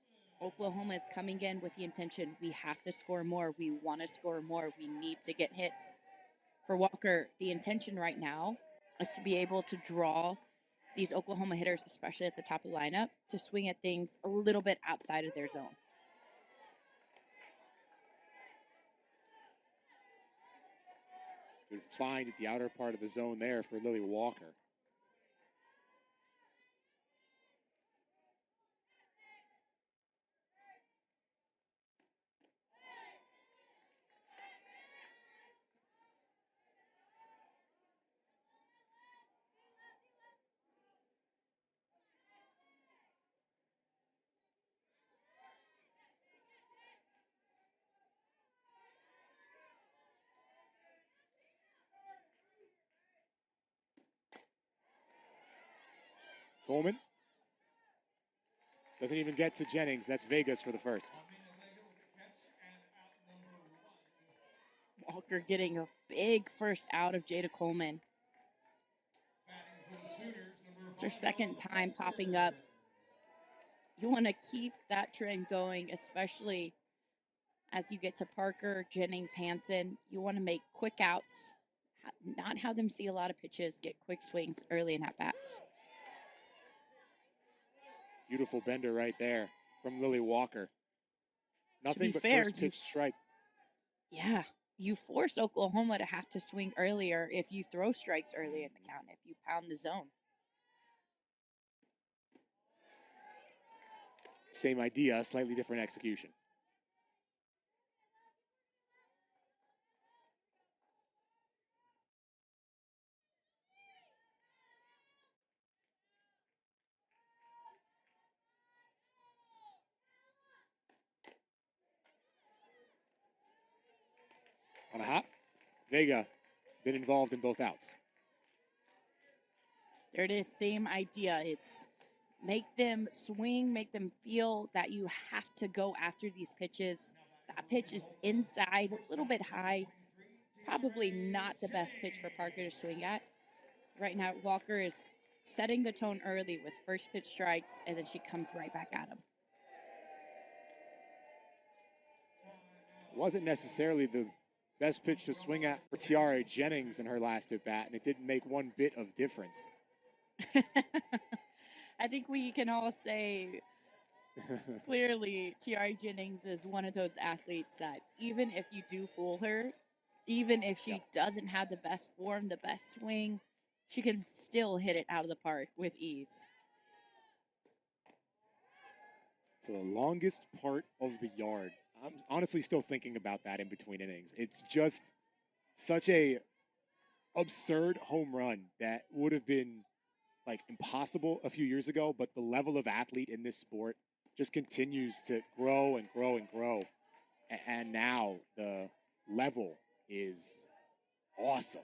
Oklahoma is coming in with the intention, we have to score more. We want to score more. We need to get hits. For Walker, the intention right now is to be able to draw these Oklahoma hitters, especially at the top of the lineup, to swing at things a little bit outside of their zone. Good find at the outer part of the zone there for Lily Walker. Coleman doesn't even get to Jennings. That's Vegas for the first. Walker getting a big first out of Jada Coleman. It's her second time popping up. You want to keep that trend going, especially as you get to Parker, Jennings, Hansen. You want to make quick outs, not have them see a lot of pitches, get quick swings early in at-bats. Beautiful bender right there from Lily Walker. Nothing but fair, first pitch strike. Yeah, you force Oklahoma to have to swing earlier if you throw strikes early in the count, if you pound the zone. Same idea, slightly different execution. On a hop, Vega been involved in both outs. There it is, same idea. It's make them swing, make them feel that you have to go after these pitches. That pitch is inside, a little bit high. Probably not the best pitch for Parker to swing at. Right now, Walker is setting the tone early with first pitch strikes, and then she comes right back at him. Wasn't necessarily the best pitch to swing at for Tiare Jennings in her last at bat, and it didn't make one bit of difference. I think we can all say clearly Tiare Jennings is one of those athletes that even if you do fool her, even if she doesn't have the best form, the best swing, she can still hit it out of the park with ease. To the longest part of the yard. I'm honestly still thinking about that in between innings. It's just such a absurd home run that would have been like impossible a few years ago, but the level of athlete in this sport just continues to grow and grow and grow. And now the level is awesome.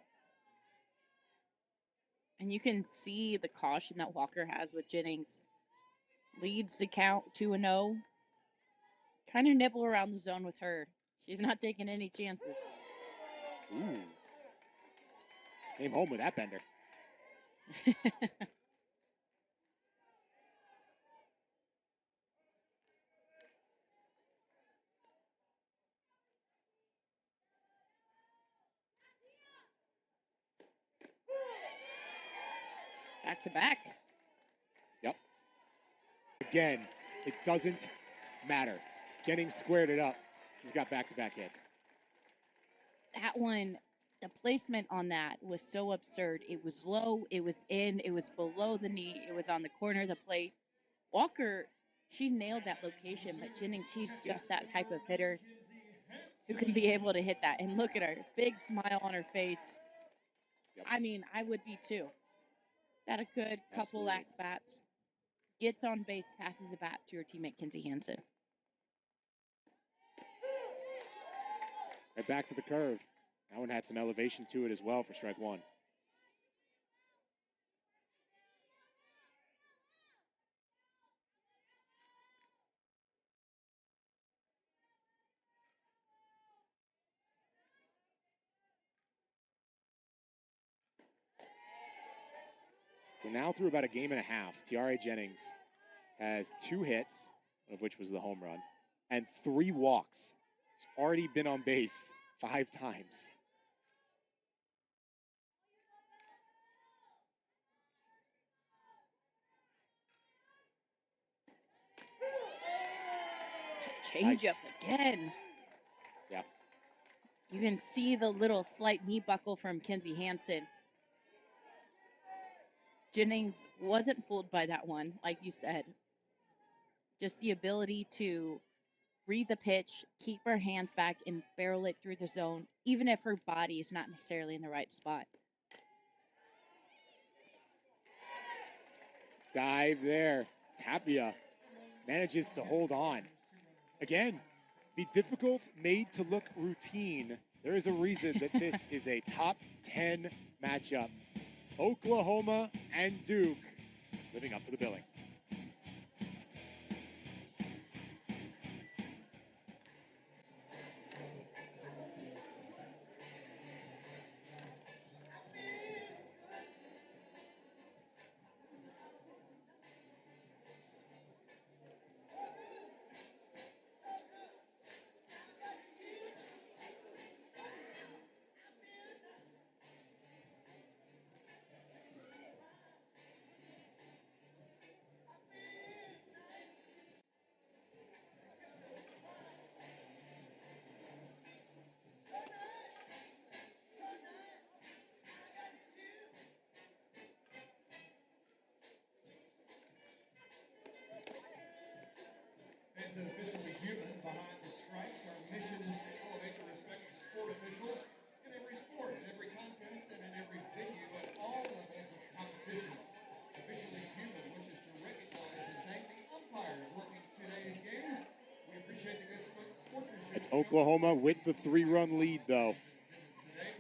And you can see the caution that Walker has with Jennings. Leads the count 2-0. Trying to nibble around the zone with her. She's not taking any chances. Ooh. Came home with that bender. Back to back. Yep. Again, it doesn't matter. Jennings squared it up. She's got back-to-back hits. That one, the placement on that was so absurd. It was low, it was in, it was below the knee, it was on the corner of the plate. Walker, she nailed that location, but Jennings, she's just that type of hitter who can be able to hit that. And look at her, big smile on her face. Yep. I mean, I would be too. Had a good couple last bats. Gets on base, passes a bat to her teammate Kinsey Hansen. Right back to the curve. That one had some elevation to it as well for strike one. So now through about a game and a half, Tiare Jennings has 2 hits, one of which was the home run, and 3 walks. She's already been on base 5 times. Change up again. Yeah. You can see the little slight knee buckle from Kenzie Hansen. Jennings wasn't fooled by that one, like you said. Just the ability to read the pitch, keep her hands back, and barrel it through the zone, even if her body is not necessarily in the right spot. Dive there. Tapia manages to hold on. Again, the difficult made to look routine. There is a reason that this is a top 10 matchup. Oklahoma and Duke living up to the billing. And officially human behind the stripes. Our mission is to elevate the respect of sport officials in every sport, in every contest, and in every venue at all levels of competition. Officially human wishes to recognize and thank the umpires working today's game. We appreciate the good sportsmanship. It's Oklahoma with the 3-run lead, though.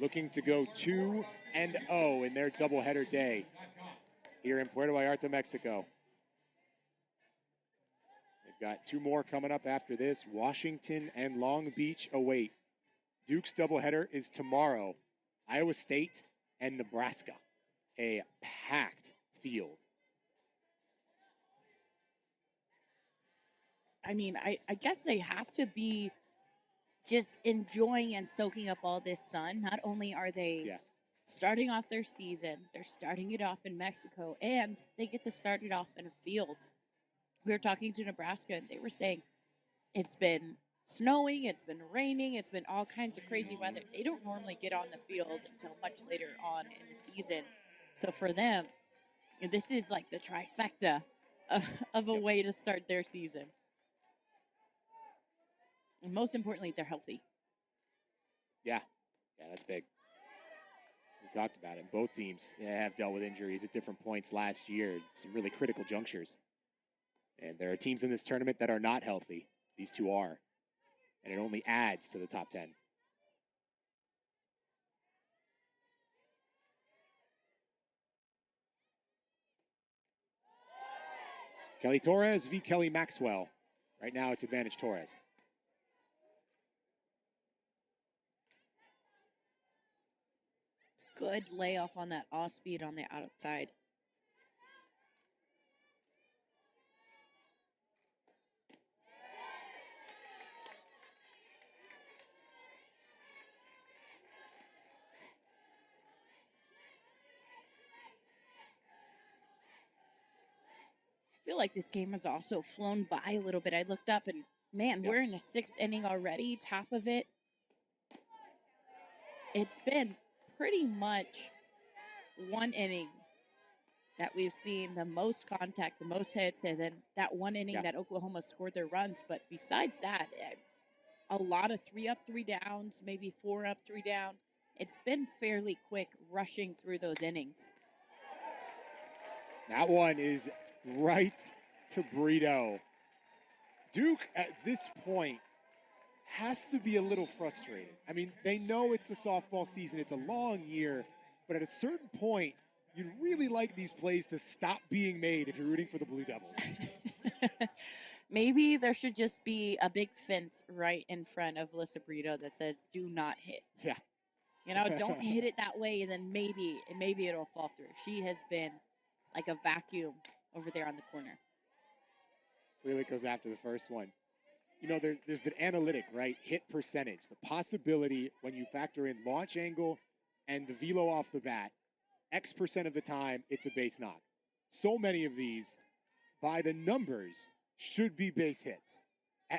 Looking to go 2-0 in their doubleheader day here in Puerto Vallarta, Mexico. They've got 2 more coming up after this. Washington and Long Beach await. Duke's doubleheader is tomorrow. Iowa State and Nebraska. A packed field. I mean, I guess they have to be just enjoying and soaking up all this sun. Not only are they starting off their season, they're starting it off in Mexico, and they get to start it off in a field. We were talking to Nebraska, and they were saying it's been snowing, it's been raining, it's been all kinds of crazy weather. They don't normally get on the field until much later on in the season. So for them, this is like the trifecta of a way to start their season. And most importantly, they're healthy. Yeah, that's big. We talked about it. Both teams have dealt with injuries at different points last year, some really critical junctures. And there are teams in this tournament that are not healthy. These 2 are. And it only adds to the top 10. Kelly Torres v. Kelly Maxwell. Right now it's advantage Torres. Good layoff on that off speed on the outside. I feel like this game has also flown by a little bit. I looked up and, man, we're in the 6th inning already, top of it. It's been pretty much one inning that we've seen the most contact, the most hits, and then that one inning that Oklahoma scored their runs. But besides that, a lot of 3 up, 3 downs, maybe 4 up, 3 down. It's been fairly quick rushing through those innings. That one is right to Brito. Duke, at this point, has to be a little frustrated. I mean, they know it's a softball season. It's a long year. But at a certain point, you'd really like these plays to stop being made if you're rooting for the Blue Devils. Maybe there should just be a big fence right in front of Alyssa Brito that says, do not hit. Yeah. You know, don't hit it that way, and then maybe it'll fall through. She has been like a vacuum over there on the corner. Freelich goes after the first one. You know, there's the analytic, right? Hit percentage, the possibility when you factor in launch angle and the velo off the bat, X% of the time it's a base knock. So many of these, by the numbers, should be base hits.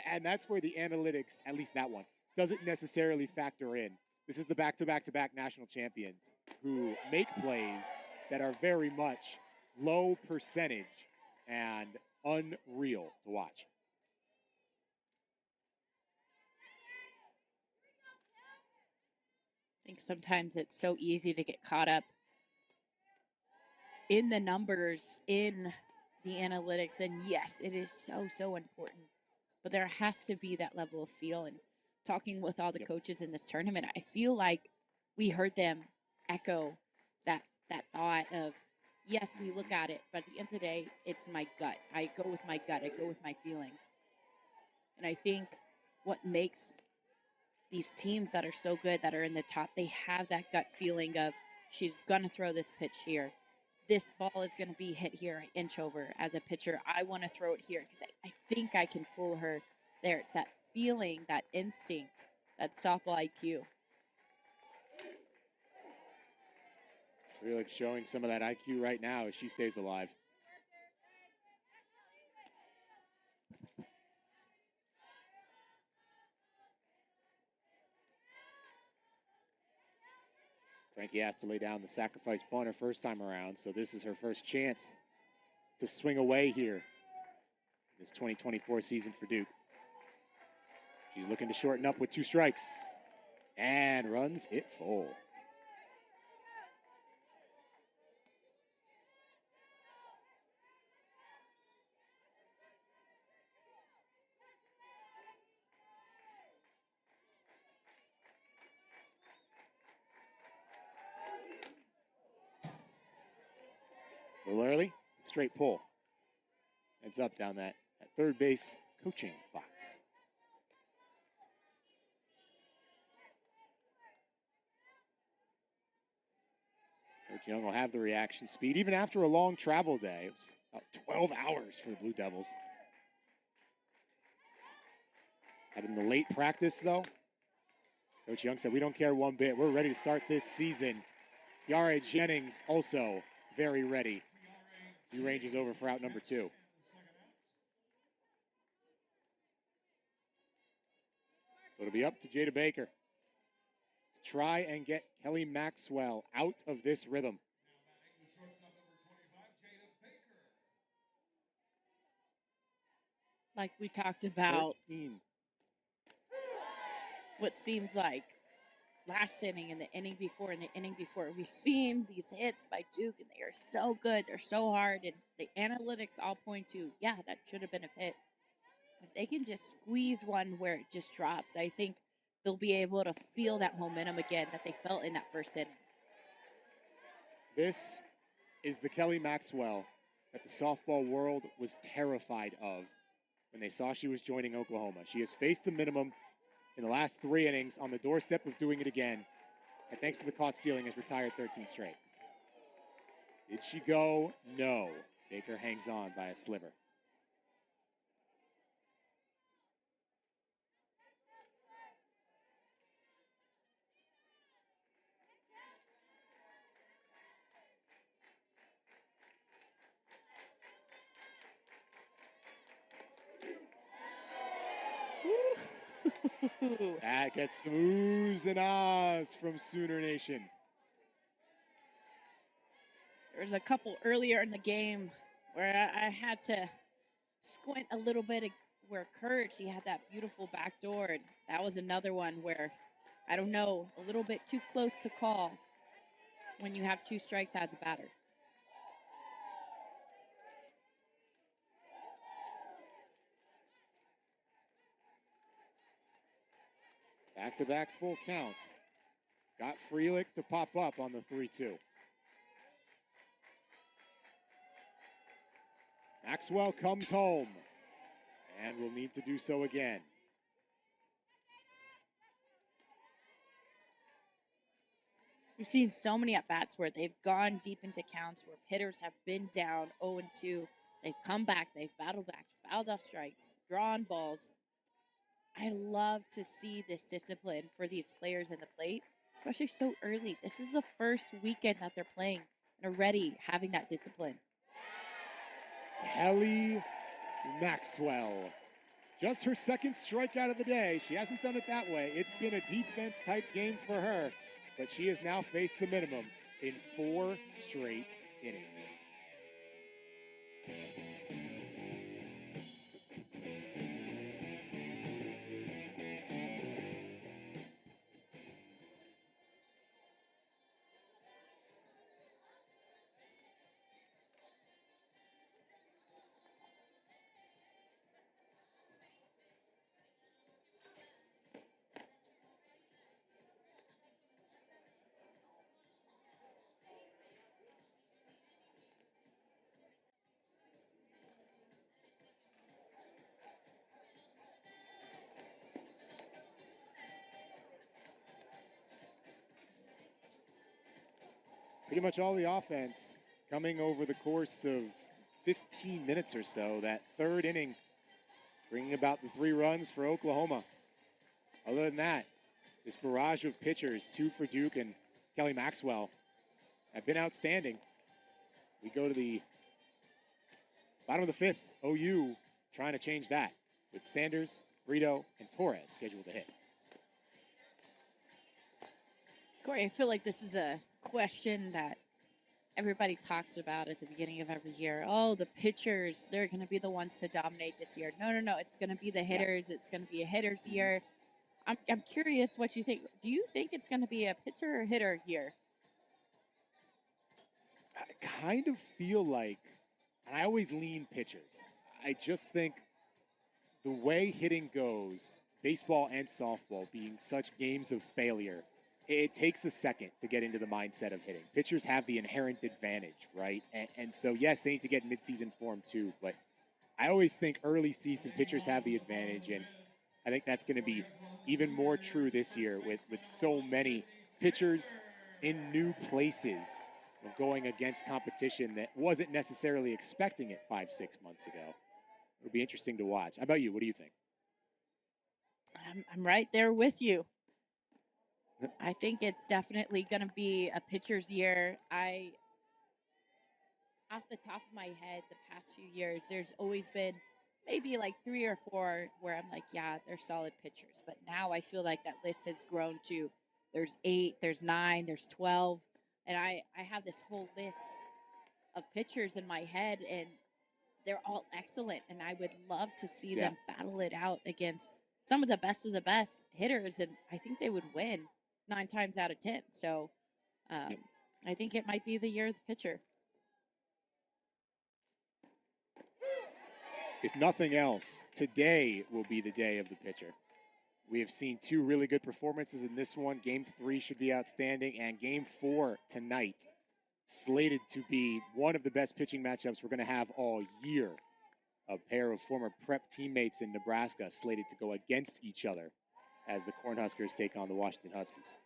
And that's where the analytics, at least that one, doesn't necessarily factor in. This is the back-to-back-to-back national champions who make plays that are very much low percentage and unreal to watch. I think sometimes it's so easy to get caught up in the numbers, in the analytics, and yes, it is so important. But there has to be that level of feel. And talking with all the coaches in this tournament, I feel like we heard them echo that thought of, yes, we look at it, but at the end of the day, it's my gut. I go with my gut. I go with my feeling. And I think what makes these teams that are so good, that are in the top, they have that gut feeling of, she's going to throw this pitch here. This ball is going to be hit here, an inch over. As a pitcher, I want to throw it here because I think I can fool her there. It's that feeling, that instinct, that softball IQ. Freelich showing some of that IQ right now as she stays alive. Frankie has to lay down the sacrifice bunt her first time around, so this is her first chance to swing away here this 2024 season for Duke. She's looking to shorten up with 2 strikes and runs it full. A little early, straight pull. It's up down that third base coaching box. Coach Young will have the reaction speed, even after a long travel day. It was about 12 hours for the Blue Devils. Having the late practice, though, Coach Young said, we don't care one bit. We're ready to start this season. Tiare Jennings also very ready. He ranges over for out number 2. So it'll be up to Jada Baker to try and get Kelly Maxwell out of this rhythm. Like we talked about, 13. what seems like last inning and the inning before and the inning before, we've seen these hits by Duke, and they are so good. They're so hard, and the analytics all point to, yeah, that should have been a hit. If they can just squeeze one where it just drops, I think they'll be able to feel that momentum again that they felt in that first inning. This is the Kelly Maxwell that the softball world was terrified of when they saw she was joining Oklahoma. She has faced the minimum in the last 3 innings, on the doorstep of doing it again, and thanks to the caught stealing, has retired 13 straight. Did she go? No. Baker hangs on by a sliver. That gets some oohs and ahs from Sooner Nation. There was a couple earlier in the game where I had to squint a little bit where Kurt, he had that beautiful back door. And that was another one where, I don't know, a little bit too close to call when you have 2 strikes as a batter. Back-to-back full counts. Got Freelich to pop up on the 3-2. Maxwell comes home and will need to do so again. We've seen so many at-bats where they've gone deep into counts where hitters have been down 0-2, They've come back. They've battled back, fouled off strikes, drawn balls. I love to see this discipline for these players in the plate, especially so early. This is the first weekend that they're playing and already having that discipline. Kelly Maxwell. Just her second strikeout of the day. She hasn't done it that way. It's been a defense-type game for her, but she has now faced the minimum in 4 straight innings. Pretty much all the offense coming over the course of 15 minutes or so. That third inning bringing about the 3 runs for Oklahoma. Other than that, this barrage of pitchers, 2 for Duke and Kelly Maxwell, have been outstanding. We go to the bottom of the 5th. OU trying to change that with Sanders, Brito, and Torres scheduled to hit. Corey, I feel like this is a question that everybody talks about at the beginning of every year. Oh, the pitchers, they're going to be the ones to dominate this year. No. It's going to be the hitters. It's going to be a hitter's year. I'm curious what you think. Do you think it's going to be a pitcher or hitter year? I kind of feel like, and I always lean pitchers. I just think the way hitting goes, baseball and softball being such games of failure, it takes a second to get into the mindset of hitting. Pitchers have the inherent advantage, right? And so, yes, they need to get midseason form too, but I always think early season pitchers have the advantage, and I think that's going to be even more true this year with so many pitchers in new places going against competition that wasn't necessarily expecting it 5-6 months ago. It'll be interesting to watch. How about you? What do you think? I'm right there with you. I think it's definitely going to be a pitcher's year. Off the top of my head, the past few years, there's always been maybe like 3 or 4 where I'm like, yeah, they're solid pitchers. But now I feel like that list has grown to there's 8, there's 9, there's 12. And I have this whole list of pitchers in my head, and they're all excellent. And I would love to see them battle it out against some of the best hitters. And I think they would win 9 times out of 10. So I think it might be the year of the pitcher. If nothing else, today will be the day of the pitcher. We have seen 2 really good performances in this one. Game 3 should be outstanding, and Game 4 tonight slated to be one of the best pitching matchups we're going to have all year. A pair of former prep teammates in Nebraska slated to go against each other as the Cornhuskers take on the Washington Huskies.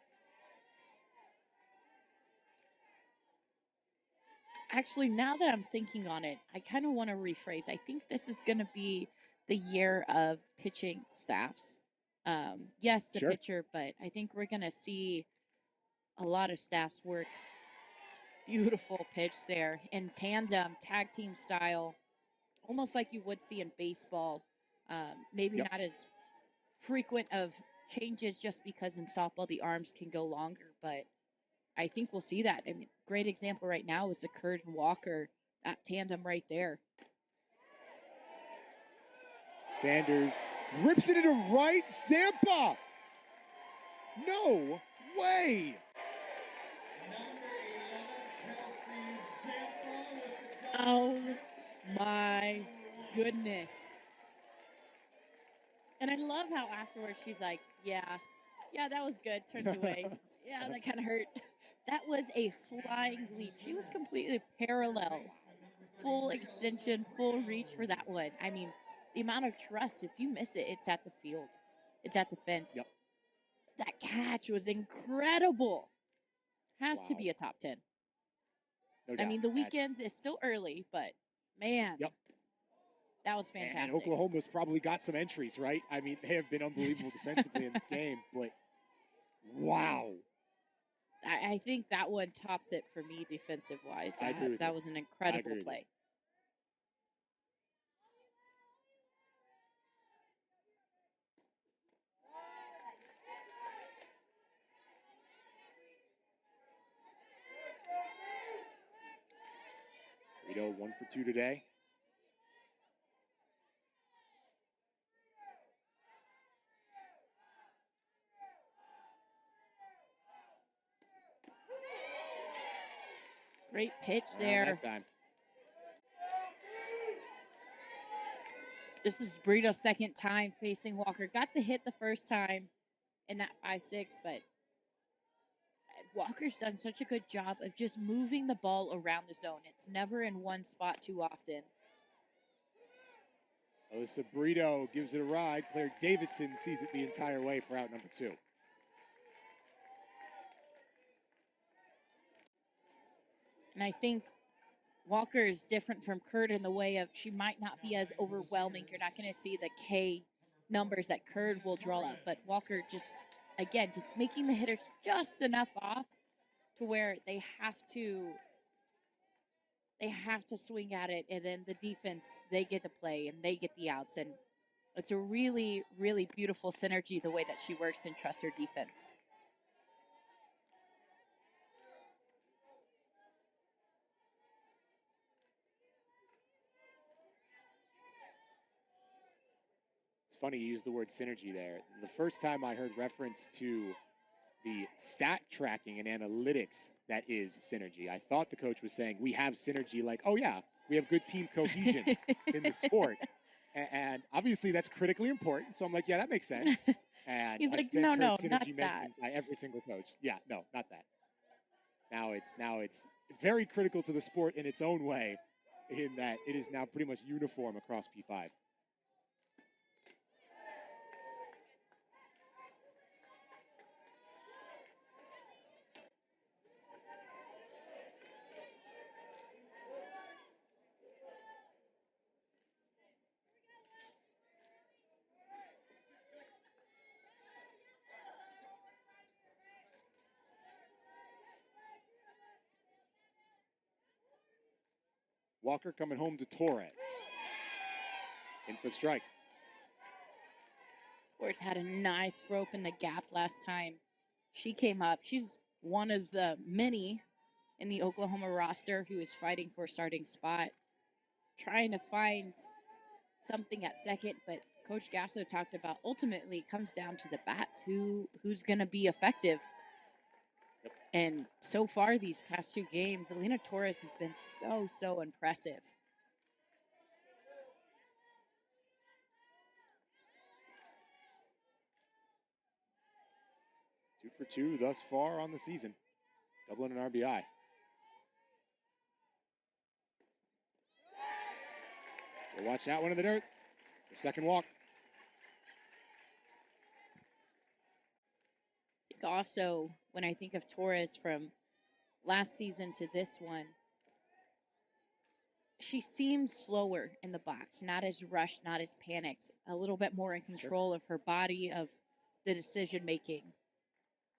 Actually, now that I'm thinking on it, I kind of want to rephrase. I think this is going to be the year of pitching staffs. Yes, the pitcher, but I think we're going to see a lot of staffs work. Beautiful pitch there in tandem, tag team style, almost like you would see in baseball. Maybe not as frequent of changes just because in softball the arms can go longer, but I think we'll see that. I mean, great example right now is the Curd and Walker, that tandem right there. Sanders rips it into right. Zampa! No way! Oh my goodness. And I love how afterwards she's like, yeah, that was good. Turns away. Yeah, that kind of hurt. That was a flying leap. She was completely parallel. Full extension, full reach for that one. I mean, the amount of trust, if you miss it, it's at the field. It's at the fence. Yep. That catch was incredible. Has to be a top 10. No doubt. I mean, the weekend is still early, but man, That was And fantastic. Oklahoma's probably got some entries, right? I mean, they have been unbelievable defensively in this game, but wow. I think that one tops it for me defensive-wise. I agree with you. That was an I incredible agree with you. play. Rito 1 for 2 today. Great pitch Around there. that time. This is Burrito's second time facing Walker. Got the hit the first time in that 5-6, but Walker's done such a good job of just moving the ball around the zone. It's never in one spot too often. Alyssa Brito gives it a ride. Claire Davidson sees it the entire way for out number 2. And I think Walker is different from Kurt in the way of she might not be as overwhelming. You're not going to see the K numbers that Kurt will draw up. But Walker just, again, just making the hitters just enough off to where they have to swing at it. And then the defense, they get to play and they get the outs. And it's a really, really beautiful synergy the way that she works and trusts her defense. It's funny you use the word synergy there. The first time I heard reference to the stat tracking and analytics that is synergy, I thought the coach was saying we have synergy, like, oh yeah, we have good team cohesion in the sport. And obviously that's critically important. So I'm like, yeah, that makes sense. And He's I've like, since no, heard not synergy that. mentioned by every single coach. Yeah, no, not that. Now it's very critical to the sport in its own way, in that it is now pretty much uniform across P5. Walker coming home to Torres. In for strike. Torres had a nice rope in the gap last time she came up. She's one of the many in the Oklahoma roster who is fighting for a starting spot, trying to find something at second. But Coach Gasso talked about ultimately it comes down to the bats, who's going to be effective. Yep. And so far these past 2 games, Alina Torres has been so impressive. Two for 2 thus far on the season. Doubling an RBI. So watch that one in the dirt. Their second walk. Also, when I think of Torres from last season to this one, she seems slower in the box, not as rushed, not as panicked, a little bit more in control of her body, of the decision making,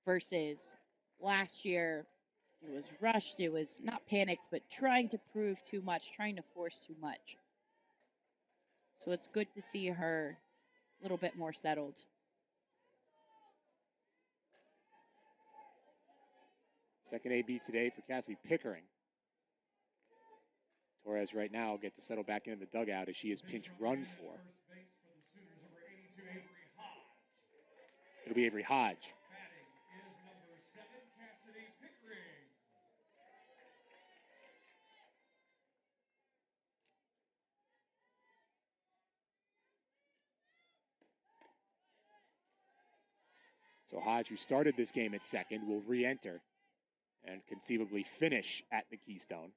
versus last year it was rushed, it was not panicked, but trying to prove too much, trying to force too much. So it's good to see her a little bit more settled. Second AB today for Cassie Pickering. Torres right now will get to settle back into the dugout as she is pinch run for. It'll be Avery Hodge. Batting is number 7, Cassidy Pickering. So Hodge, who started this game at second, will re-enter and conceivably finish at the Keystone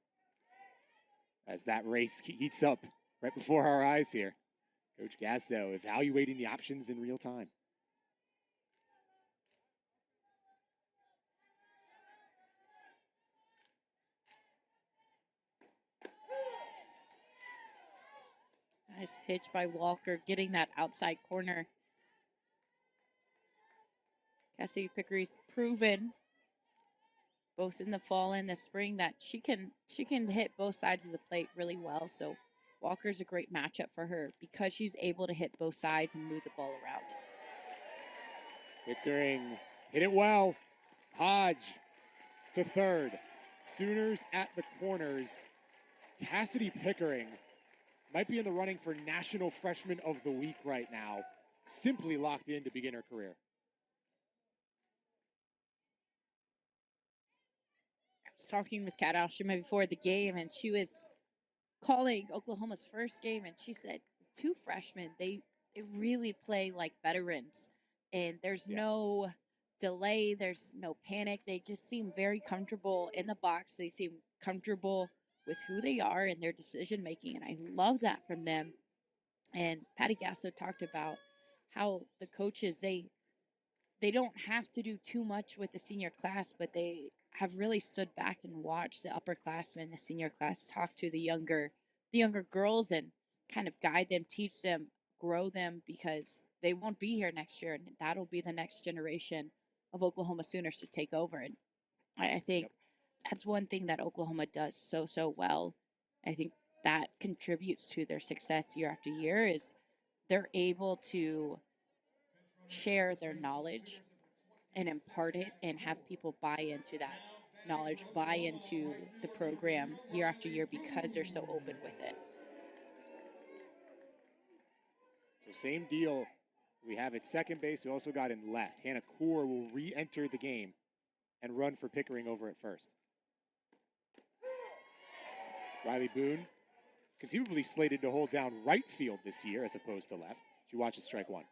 as that race heats up right before our eyes here. Coach Gasso evaluating the options in real time. Nice pitch by Walker, getting that outside corner. Cassidy Pickery's proven both in the fall and the spring that she can hit both sides of the plate really well. So Walker's a great matchup for her because she's able to hit both sides and move the ball around. Pickering hit it well. Hodge to third. Sooners at the corners. Cassidy Pickering might be in the running for National Freshman of the Week right now. Simply locked in to begin her career. I was talking with Kat Oshima before the game, and she was calling Oklahoma's first game, and she said the two freshmen, they really play like veterans, and there's no delay, there's no panic. They just seem very comfortable in the box. They seem comfortable with who they are and their decision making, and I love that from them. And Patty Gasso talked about how the coaches, they don't have to do too much with the senior class, but they have really stood back and watched the upperclassmen, the senior class, talk to the younger girls and kind of guide them, teach them, grow them, because they won't be here next year, and that'll be the next generation of Oklahoma Sooners to take over. And I think that's one thing that Oklahoma does so well. I think that contributes to their success year after year is they're able to share their knowledge and impart it and have people buy into that knowledge, buy into the program year after year because they're so open with it. So same deal we have at second base. We also got in left. Hannah Kaur will re-enter the game and run for Pickering over at first. Riley Boone, conceivably slated to hold down right field this year as opposed to left. She watches strike one.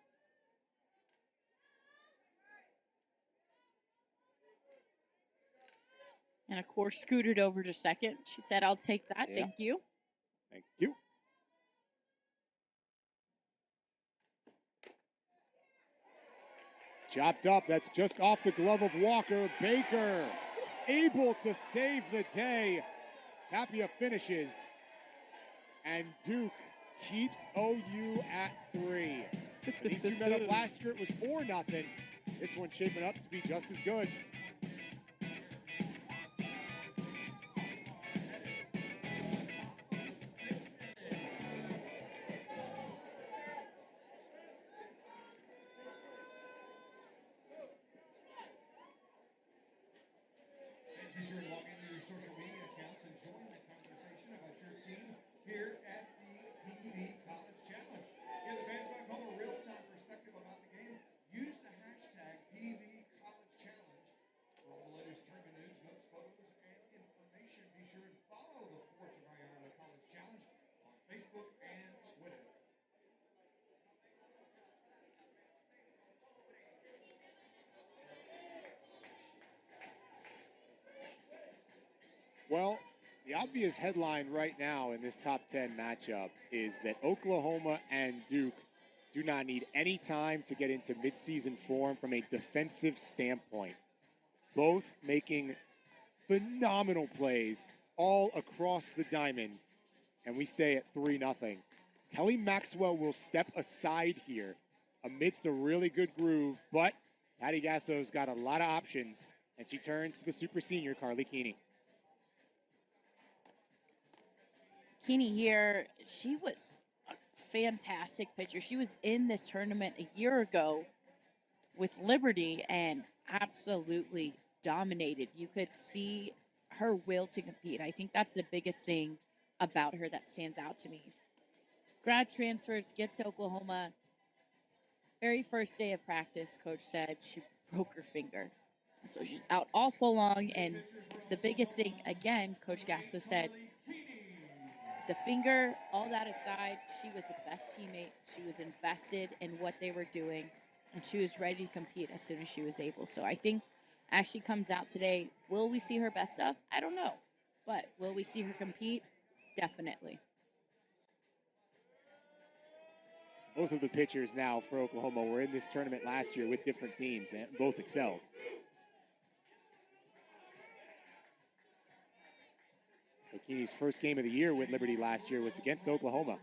And of course, scooted over to second. She said, I'll take that. Thank you. Thank you. Chopped up. That's just off the glove of Walker. Baker able to save the day. Tapia finishes. And Duke keeps OU at 3. When these two met up last year, it was 4-0. This one's shaping up to be just as good. Be sure to log into your social media accounts and join the conversation about your team here at the PV College Challenge. Give the fans back home a real-time perspective about the game. Use the hashtag PV College Challenge for all the latest tournament news, notes, photos, and information. Be sure to follow the Porch of Iowa College Challenge on Facebook and Twitter. Well, the obvious headline right now in this top 10 matchup is that Oklahoma and Duke do not need any time to get into midseason form from a defensive standpoint. Both making phenomenal plays all across the diamond, and we stay at 3-0. Kelly Maxwell will step aside here amidst a really good groove, but Patty Gasso's got a lot of options, and she turns to the super senior, Carly Keeney. Keeney here, she was a fantastic pitcher. She was in this tournament a year ago with Liberty and absolutely dominated. You could see her will to compete. I think that's the biggest thing about her that stands out to me. Grad transfers, gets to Oklahoma. Very first day of practice, coach said she broke her finger. So she's out all full long. And the biggest thing, again, Coach Gasso said, the finger, all that aside, she was the best teammate. She was invested in what they were doing, and she was ready to compete as soon as she was able. So I think as she comes out today, will we see her best stuff? I don't know. But will we see her compete? Definitely. Both of the pitchers now for Oklahoma were in this tournament last year with different teams, and both excelled. Keeney's first game of the year with Liberty last year was against Oklahoma.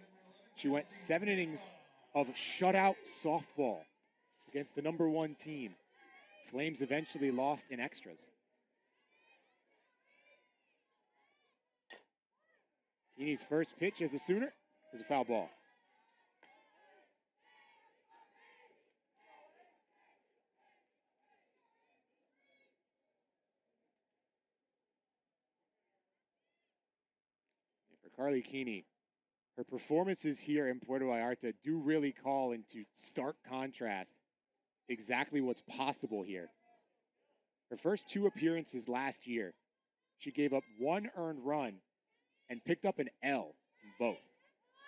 She went 7 innings of shutout softball against the #1 team. Flames eventually lost in extras. Keeney's first pitch as a Sooner is a foul ball. And for Carly Keeney, her performances here in Puerto Vallarta do really call into stark contrast exactly what's possible here. Her first 2 appearances last year, she gave up 1 earned run and picked up an L in both.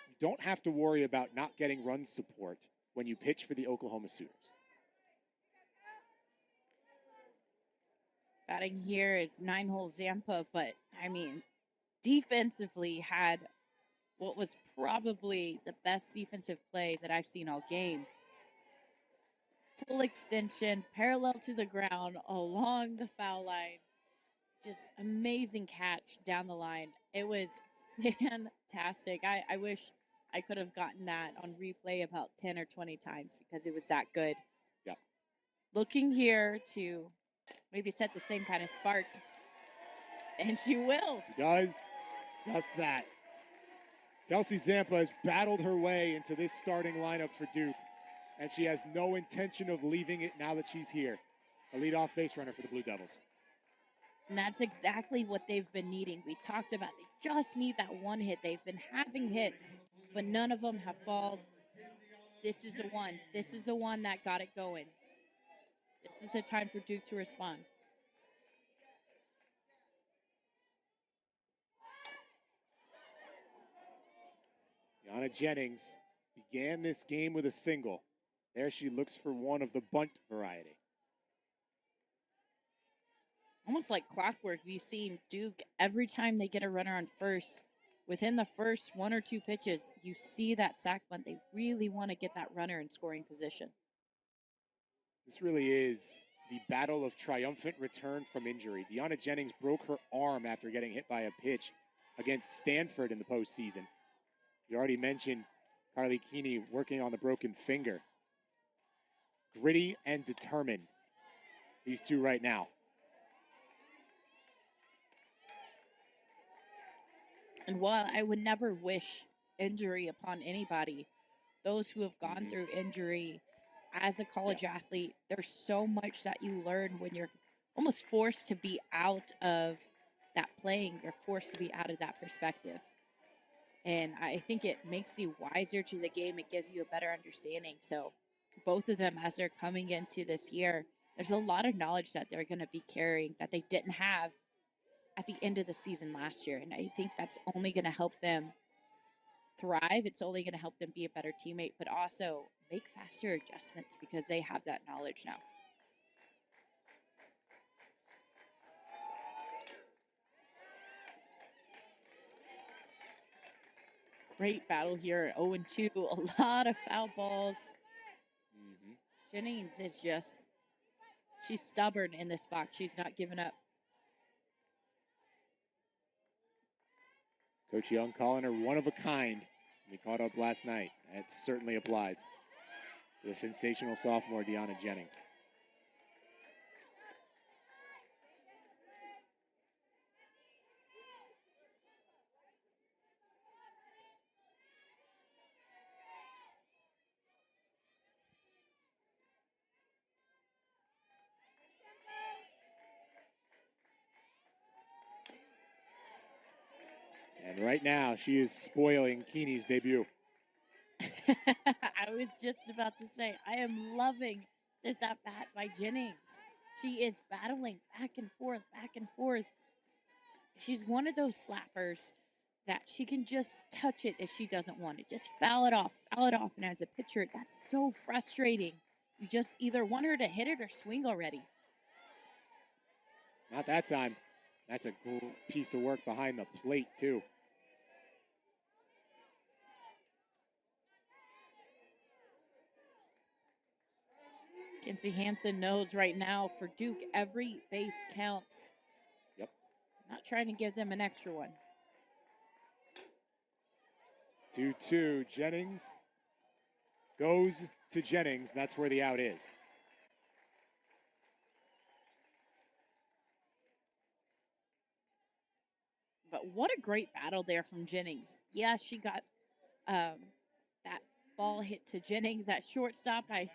You don't have to worry about not getting run support when you pitch for the Oklahoma Sooners. Batting here is 9-hole Zampa, but I mean, defensively had what was probably the best defensive play that I've seen all game. Full extension, parallel to the ground, along the foul line. Just amazing catch down the line. It was fantastic. I wish I could have gotten that on replay about 10 or 20 times because it was that good. Yeah. Looking here to maybe set the same kind of spark. And she will. She does just that. Kelsey Zampa has battled her way into this starting lineup for Duke, and she has no intention of leaving it now that she's here. A leadoff base runner for the Blue Devils. And that's exactly what they've been needing. We talked about they just need that one hit. They've been having hits, but none of them have fallen. This is a one. This is a one that got it going. This is a time for Duke to respond. Yana Jennings began this game with a single. There she looks for one of the bunt variety. Almost like clockwork, we've seen Duke, every time they get a runner on first, within the first 1 or 2 pitches, you see that sac bunt. They really want to get that runner in scoring position. This really is the battle of triumphant return from injury. Deanna Jennings broke her arm after getting hit by a pitch against Stanford in the postseason. You already mentioned Carly Keeney working on the broken finger. Gritty and determined, these two right now. And while I would never wish injury upon anybody, those who have gone through injury as a college athlete, there's so much that you learn when you're almost forced to be out of that playing. You're forced to be out of that perspective. And I think it makes you wiser to the game. It gives you a better understanding. So both of them, as they're coming into this year, there's a lot of knowledge that they're going to be carrying that they didn't have at the end of the season last year. And I think that's only going to help them thrive. It's only going to help them be a better teammate, but also make faster adjustments because they have that knowledge now. Great battle here. 0-2. A lot of foul balls. Jennings is just, she's stubborn in this box. She's not giving up. Coach Young calling her one of a kind. We caught up last night. That certainly applies to the sensational sophomore Deanna Jennings. And right now, she is spoiling Keeney's debut. I was just about to say, I am loving this at bat by Jennings. She is battling back and forth, back and forth. She's one of those slappers that she can just touch it if she doesn't want it. Just foul it off, foul it off. And as a pitcher, that's so frustrating. You just either want her to hit it or swing already. Not that time. That's a cool piece of work behind the plate, too. Kinsey Hansen knows right now for Duke, every base counts. Yep. Not trying to give them an extra one. 2-2. Jennings goes to Jennings. That's where the out is. But what a great battle there from Jennings. Yeah, she got that ball hit to Jennings at shortstop. I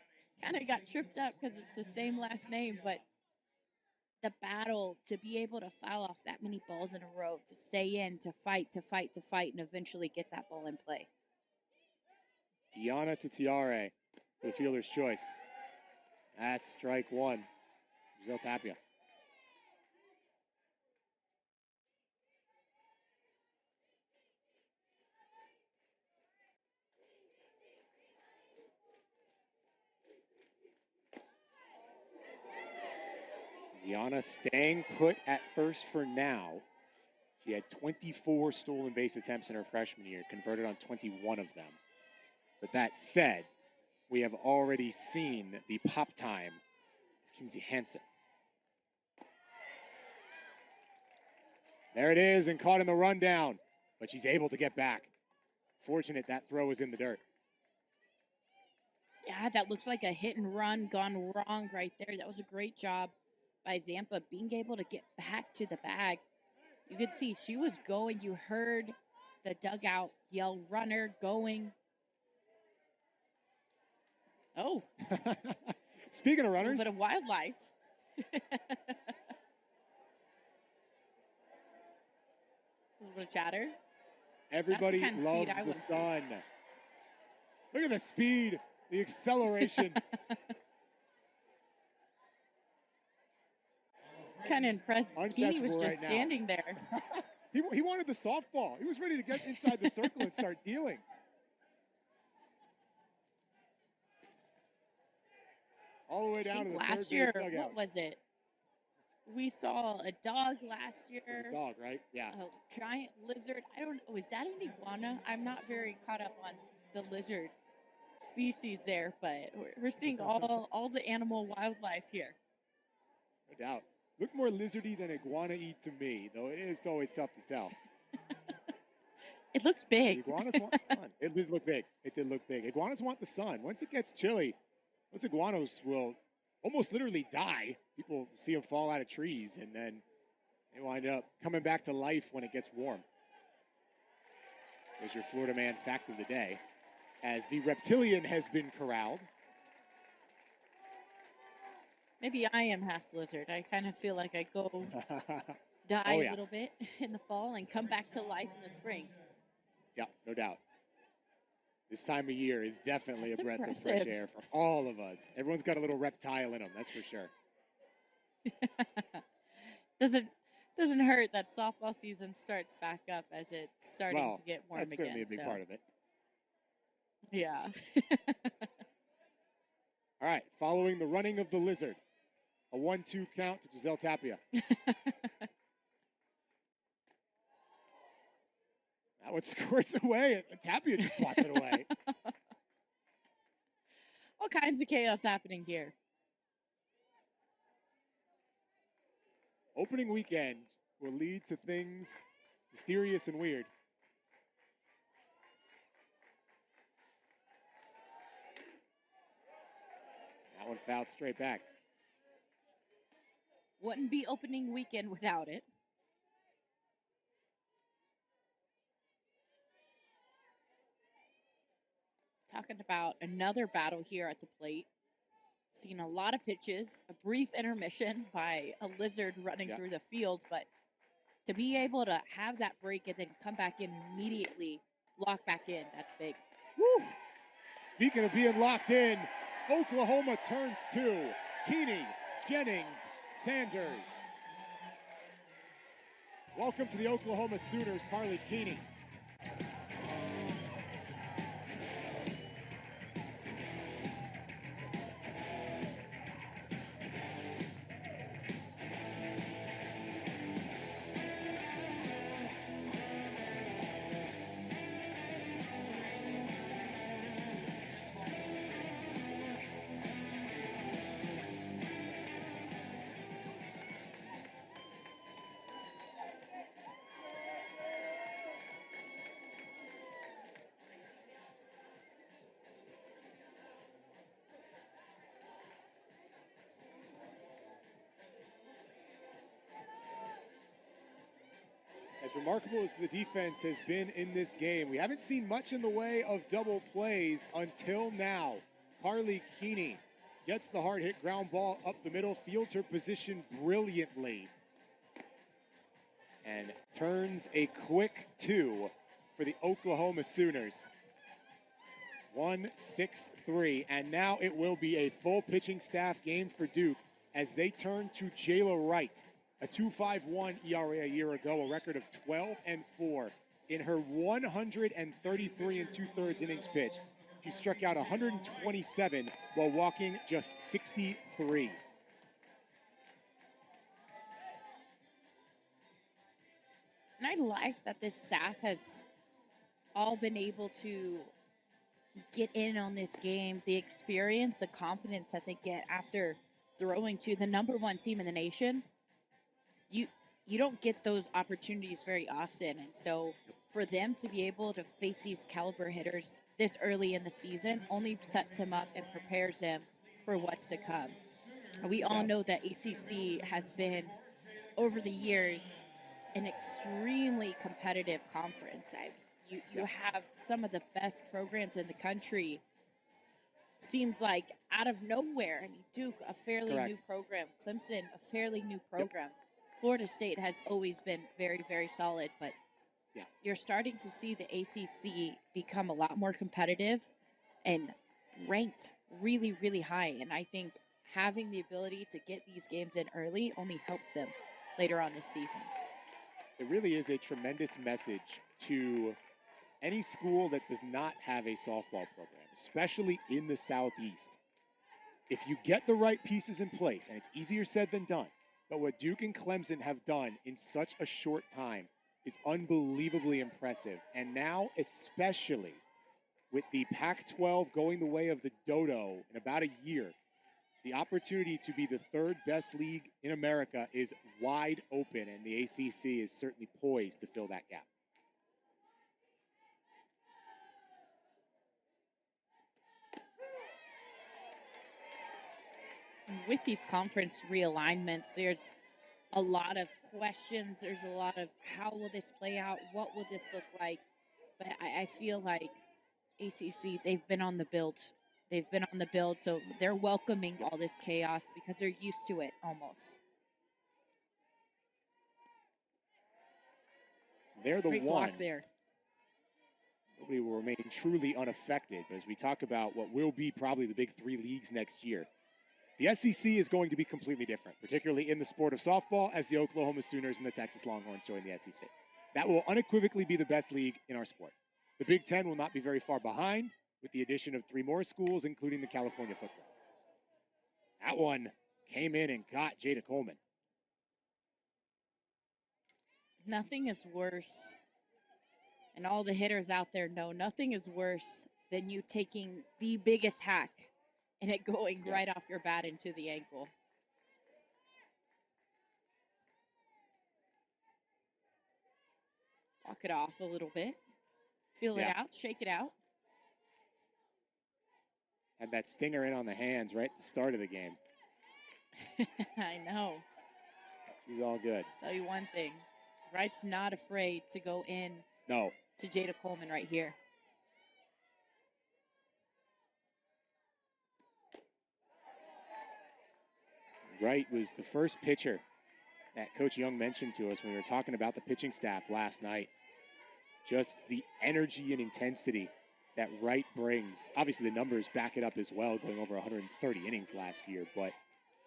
kind of got tripped up because it's the same last name, but the battle to be able to foul off that many balls in a row, to stay in, to fight, and eventually get that ball in play. Diana to Tiare for the fielder's choice. That's strike one. Giselle Tapia. Diana staying put at first for now. She had 24 stolen base attempts in her freshman year, converted on 21 of them. But that said, we have already seen the pop time of Kinsey Hansen. There it is, and caught in the rundown, but she's able to get back. Fortunate that throw was in the dirt. Yeah, that looks like a hit and run gone wrong right there. That was a great job by Zampa being able to get back to the bag. You could see she was going. You heard the dugout yell, runner, going. Oh. Speaking of A runners. little bit of wildlife. A little bit of chatter. Everybody loves the sun. Look at the speed, the acceleration. Kind of impressed. Keeney was just standing there. He wanted the softball. He was ready to get inside the circle and start dealing. All the way down to the last third year, base dugout. what was it? We saw a dog last year. It was a dog, right? Yeah. A giant lizard. I don't know. Is that an iguana? I'm not very caught up on the lizard species there, but we're seeing all the animal wildlife here. No doubt. Look more lizardy than iguana-y to me, though it is always tough to tell. It looks big. The iguanas want the sun. It did look big. It did look big. Iguanas want the sun. Once it gets chilly, those iguanas will almost literally die. People see them fall out of trees, and then they wind up coming back to life when it gets warm. There's your Florida Man fact of the day. As the reptilian has been corralled. Maybe I am half lizard. I kind of feel like I go die a little bit in the fall and come back to life in the spring. Yeah, no doubt. This time of year is definitely a breath of fresh air for all of us. Everyone's got a little reptile in them, that's for sure. Doesn't hurt that softball season starts back up as it's starting to get warm again. That's certainly a big part of it. Yeah. All right, following the running of the lizard, a 1-2 count to Giselle Tapia. That one squirts away, and Tapia just swats it away. All kinds of chaos happening here. Opening weekend will lead to things mysterious and weird. That one fouled straight back. Wouldn't be opening weekend without it. Talking about another battle here at the plate. Seen a lot of pitches, a brief intermission by a lizard running through the field, but to be able to have that break and then come back in immediately, lock back in, that's big. Woo! Speaking of being locked in, Oklahoma turns 2. Keeney, Jennings, Sanders. Welcome to the Oklahoma Sooners, Carly Keeney. remarkable as the defense has been in this game, we haven't seen much in the way of double plays until now. Carly Keeney gets the hard hit ground ball up the middle, fields her position brilliantly, and turns a quick 2 for the Oklahoma Sooners. 1-6-3, and now it will be a full pitching staff game for Duke as they turn to Jayla Wright, a 2.51 ERA a year ago, a record of 12-4 in her 133 2/3 innings pitched. She struck out 127 while walking just 63. And I like that this staff has all been able to get in on this game, the experience, the confidence that they get after throwing to the #1 team in the nation. You don't get those opportunities very often, and so for them to be able to face these caliber hitters this early in the season only sets them up and prepares them for what's to come. We all know that ACC has been, over the years, an extremely competitive conference. You have some of the best programs in the country. Seems like out of nowhere. I mean, Duke, a fairly new program. Clemson, a fairly new program. Florida State has always been very, very solid, but you're starting to see the ACC become a lot more competitive and ranked really, really high. And I think having the ability to get these games in early only helps them later on this season. It really is a tremendous message to any school that does not have a softball program, especially in the Southeast. If you get the right pieces in place, and it's easier said than done, but what Duke and Clemson have done in such a short time is unbelievably impressive. And now, especially with the Pac-12 going the way of the Dodo in about a year, the opportunity to be the third best league in America is wide open, and the ACC is certainly poised to fill that gap. With these conference realignments, there's a lot of questions. There's a lot of how will this play out? What will this look like? But I feel like ACC, they've been on the build. They've been on the build, so they're welcoming all this chaos because they're used to it almost. They're the Great one. block there. Nobody will remain truly unaffected. But as we talk about what will be probably the big three leagues next year, the SEC is going to be completely different, particularly in the sport of softball, as the Oklahoma Sooners and the Texas Longhorns join the SEC. That will unequivocally be the best league in our sport. The Big Ten will not be very far behind, with the addition of 3 more schools, including the California football. That one came in and got Jada Coleman. Nothing is worse, and all the hitters out there know nothing is worse than you taking the biggest hack and it going right off your bat into the ankle. Walk it off a little bit. Feel it out. Shake it out. Had that stinger in on the hands right at the start of the game. I know. She's all good. Tell you one thing. Wright's not afraid to go in to Jada Coleman right here. Wright was the first pitcher that Coach Young mentioned to us when we were talking about the pitching staff last night. Just the energy and intensity that Wright brings. Obviously, the numbers back it up as well, going over 130 innings last year, but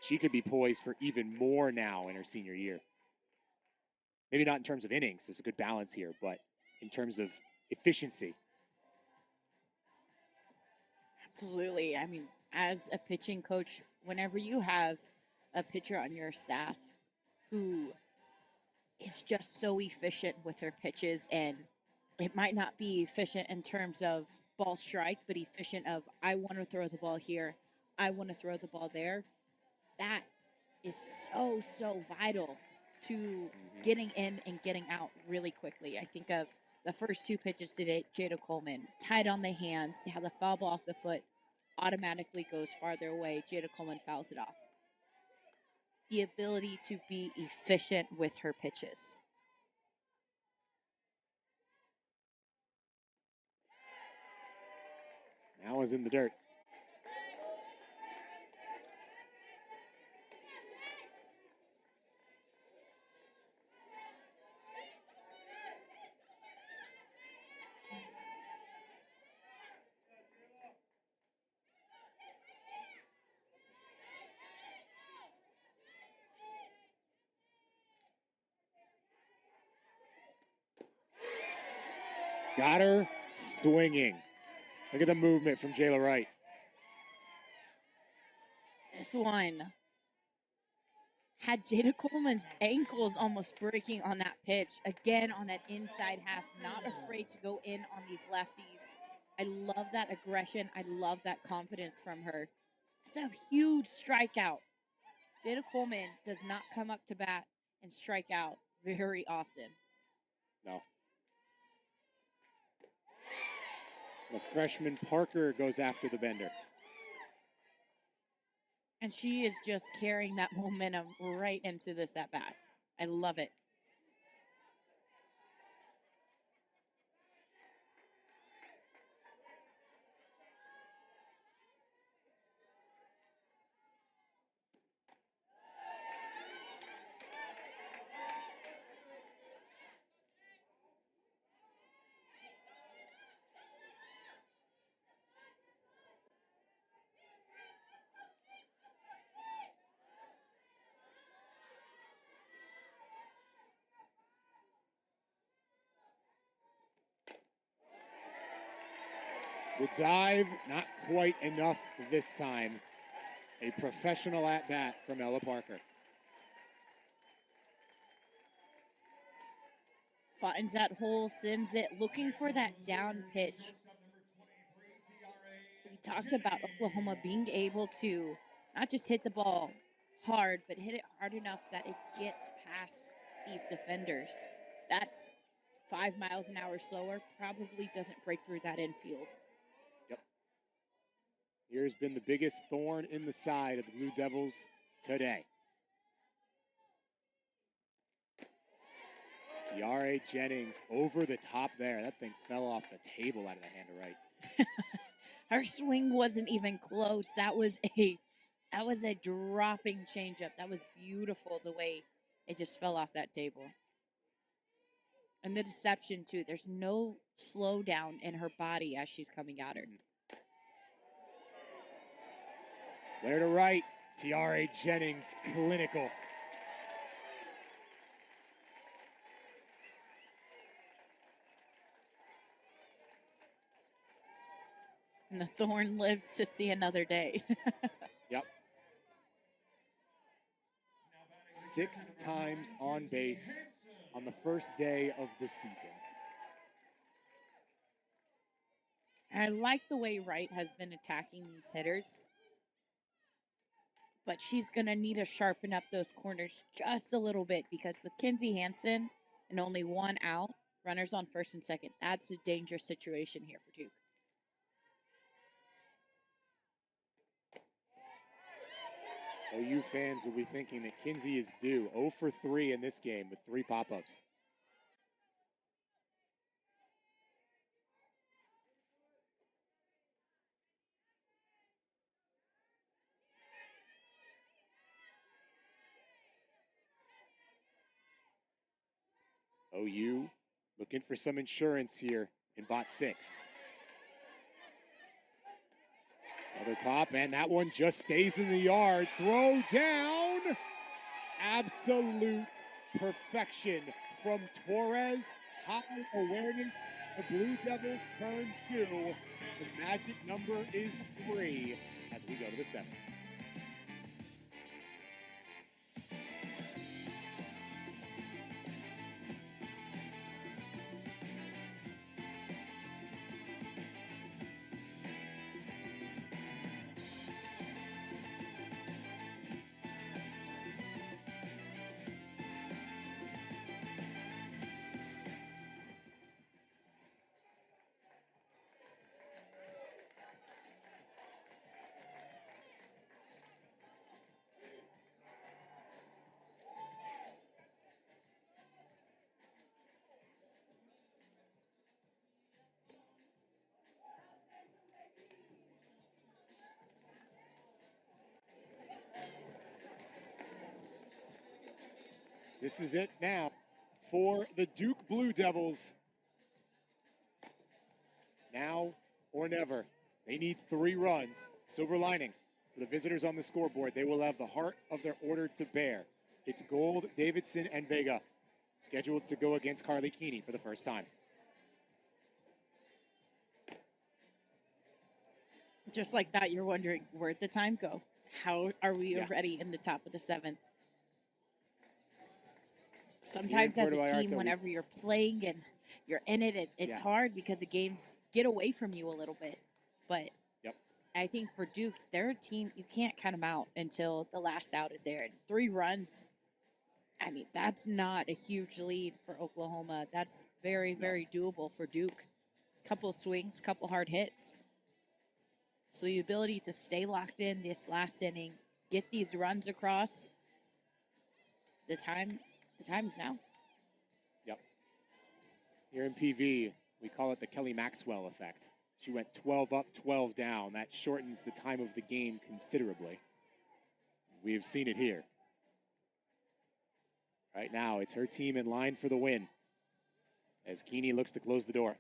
she could be poised for even more now in her senior year. Maybe not in terms of innings, there's a good balance here, but in terms of efficiency. Absolutely. I mean, as a pitching coach, whenever you have a pitcher on your staff who is just so efficient with her pitches, and it might not be efficient in terms of ball strike, but efficient of I want to throw the ball here, I want to throw the ball there. That is so, so vital to getting in and getting out really quickly. I think of the first 2 pitches to Jada Coleman, tied on the hands, how the foul ball off the foot automatically goes farther away. Jada Coleman fouls it off. The ability to be efficient with her pitches. That was in the dirt. Got her swinging. Look at the movement from Jayla Wright. This one had Jada Coleman's ankles almost breaking on that pitch. Again, on that inside half, not afraid to go in on these lefties. I love that aggression. I love that confidence from her. It's a huge strikeout. Jada Coleman does not come up to bat and strike out very often. No. The freshman Parker goes after the bender. And she is just carrying that momentum right into this at bat. I love it. The dive, not quite enough this time. A professional at bat from Ella Parker. Finds that hole, sends it, looking for that down pitch. We talked about Oklahoma being able to not just hit the ball hard, but hit it hard enough that it gets past these defenders. That's 5 miles an hour slower, probably doesn't break through that infield. Yep. Here's been the biggest thorn in the side of the Blue Devils today. Tiare Jennings over the top there. That thing fell off the table out of the hand of Wright. Her swing wasn't even close. That was a dropping changeup. That was beautiful the way it just fell off that table. And the deception too. There's no slowdown in her body as she's coming at her. Flare to right. Tiare Jennings, clinical. And the thorn lives to see another day. Yep. 6 times on base on the first day of the season. I like the way Wright has been attacking these hitters. But she's going to need to sharpen up those corners just a little bit because with Kinsey Hansen and only 1 out, runners on first and second, that's a dangerous situation here for Duke. OU fans will be thinking that Kinsey is due 0 for 3 in this game with 3 pop-ups. OU looking for some insurance here in bot 6. Another pop, and that one just stays in the yard. Throw down. Absolute perfection from Torres. High awareness. The Blue Devils turn 2. The magic number is 3 as we go to the 7th. This is it now for the Duke Blue Devils. Now or never. They need 3 runs. Silver lining for the visitors on the scoreboard. They will have the heart of their order to bear. It's Gold, Davidson, and Vega scheduled to go against Carly Keeney for the first time. Just like that, you're wondering, where'd the time go? How are we already in the top of the 7th? Sometimes as a team, whenever you're playing and you're in it, it's hard because the games get away from you a little bit. But I think for Duke, they're a team, you can't count them out until the last out is there. And 3 runs, I mean, that's not a huge lead for Oklahoma. That's very, very doable for Duke. Couple swings, couple hard hits. So the ability to stay locked in this last inning, get these runs across, the time is now. Yep. Here in PV, we call it the Kelly Maxwell effect. She went 12 up, 12 down. That shortens the time of the game considerably. We have seen it here. Right now, it's her team in line for the win as Keeney looks to close the door.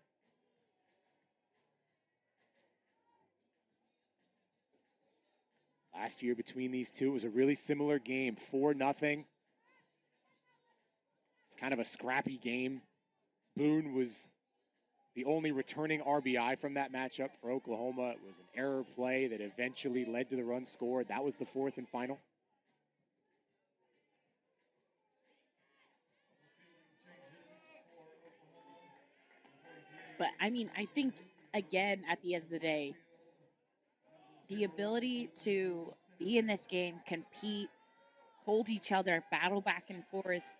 Last year between these two, it was a really similar game, 4-0. It's kind of a scrappy game. Boone was the only returning RBI from that matchup for Oklahoma. It was an error play that eventually led to the run scored. That was the 4th and final. But, I mean, I think, again, at the end of the day, the ability to be in this game, compete, hold each other, battle back and forth.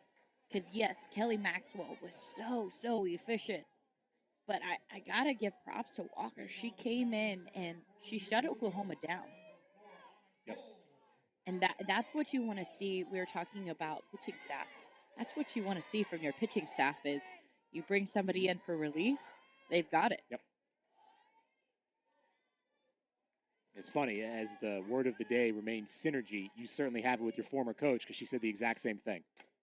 Because, yes, Kelly Maxwell was so efficient. But I got to give props to Walker. She came in and she shut Oklahoma down. Yep. And that's what you want to see. We were talking about pitching staffs. That's what you want to see from your pitching staff is you bring somebody in for relief, they've got it. Yep. It's funny, as the word of the day remains synergy, you certainly have it with your former coach because she said the exact same thing.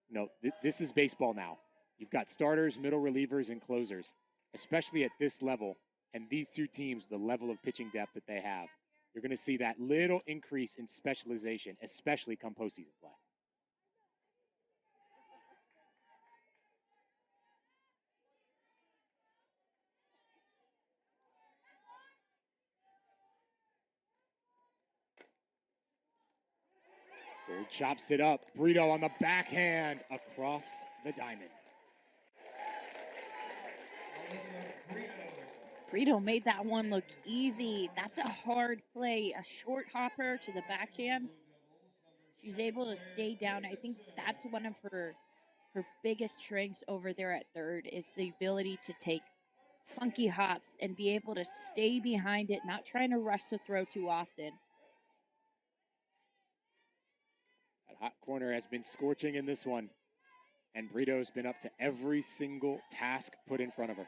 You know, this is baseball now. You've got starters, middle relievers, and closers, especially at this level. And these two teams, the level of pitching depth that they have, you're going to see that little increase in specialization, especially come postseason play. Bird chops it up. Brito on the backhand across the diamond. Brito made that one look easy. That's a hard play. A short hopper to the backhand. She's able to stay down. I think that's one of her biggest strengths over there at third is the ability to take funky hops and be able to stay behind it, not trying to rush the throw too often. That hot corner has been scorching in this one, and Brito's been up to every single task put in front of her.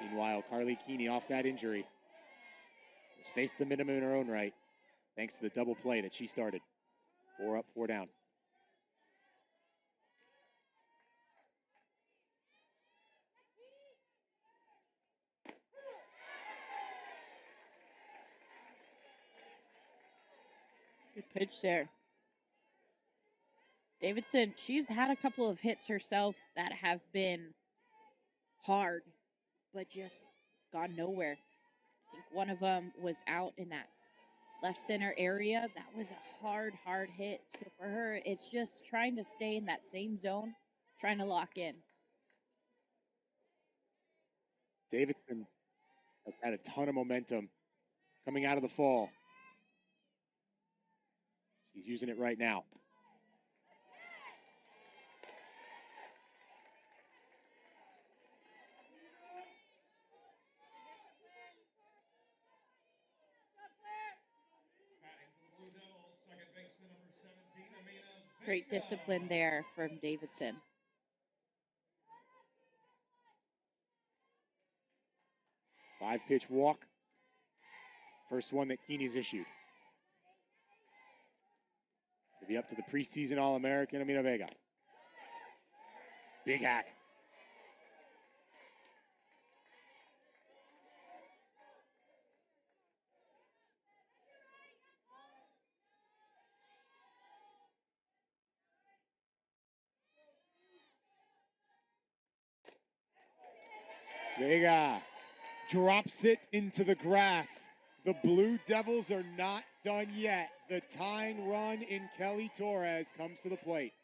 Meanwhile, Carly Keeney off that injury has faced the minimum in her own right, thanks to the double play that she started. 4 up, 4 down. Good pitch there. Davidson, she's had a couple of hits herself that have been hard, but just gone nowhere. I think one of them was out in that left center area. That was a hard hit. So for her, it's just trying to stay in that same zone, trying to lock in. Davidson has had a ton of momentum coming out of the fall. She's using it right now. Great discipline there from Davidson. 5-pitch walk. First one that Keeney's issued. It'll be up to the preseason All-American, Amina Vega. Big hack. Vega drops it into the grass. The Blue Devils are not done yet. The tying run in Kelly Torres comes to the plate.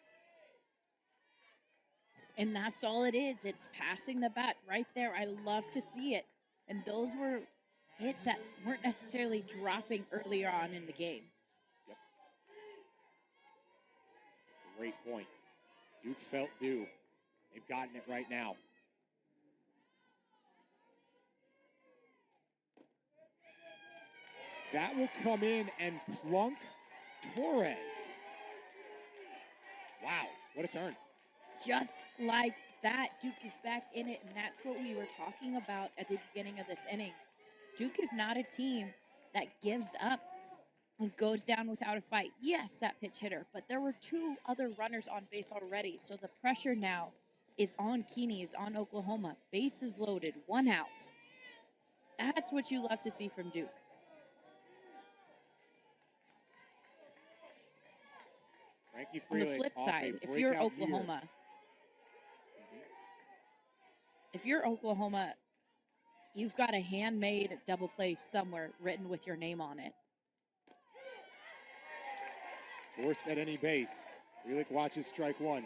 And that's all it is. It's passing the bat right there. I love to see it. And those were hits that weren't necessarily dropping earlier on in the game. Yep. That's a great point. Duke felt due. They've gotten it right now. That will come in and plunk Torres. Wow, what a turn. Just like that, Duke is back in it, and that's what we were talking about at the beginning of this inning. Duke is not a team that gives up and goes down without a fight. Yes, that pitch hitter, but there were 2 other runners on base already, so the pressure now is on Keeney, is on Oklahoma. Bases loaded, 1 out. That's what you love to see from Duke. On the flip side, if you're Oklahoma, you've got a handmade double play somewhere written with your name on it. Force at any base. Frelick watches strike 1.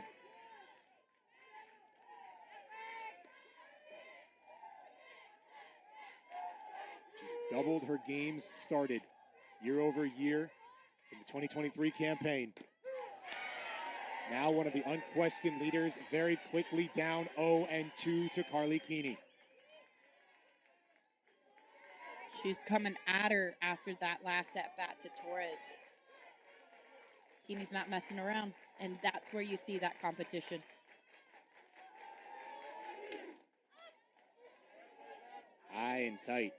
She doubled her games started year over year in the 2023 campaign. Now one of the unquestioned leaders, very quickly down 0-2 to Carly Keeney. She's coming at her after that last at-bat to Torres. Keeney's not messing around, and that's where you see that competition. High and tight.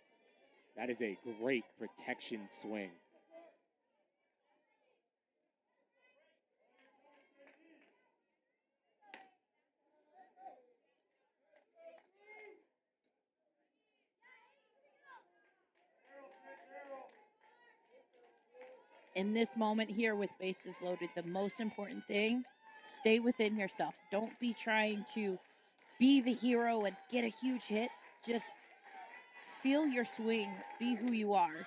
That is a great protection swing. In this moment here with bases loaded, the most important thing, stay within yourself. Don't be trying to be the hero and get a huge hit. Just feel your swing, be who you are.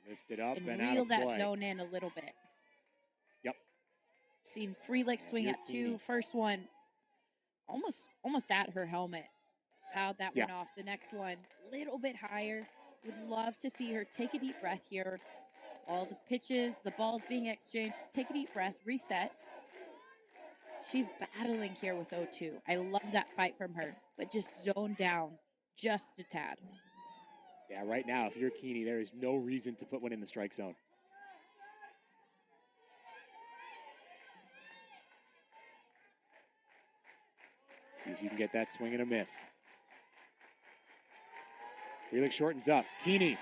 Lift it up and reel out of that play. Zone in a little bit. Yep. Seen Frelick swing at 2. First one, almost at her helmet. Fouled that one off. The next one, little bit higher. Would love to see her take a deep breath here. All the pitches, the balls being exchanged. Take a deep breath, reset. She's battling here with 0-2. I love that fight from her, but just zone down just a tad. Yeah, right now, if you're Keeney, there is no reason to put one in the strike zone. See if you can get that swing and a miss. Frelick shortens up. Keeney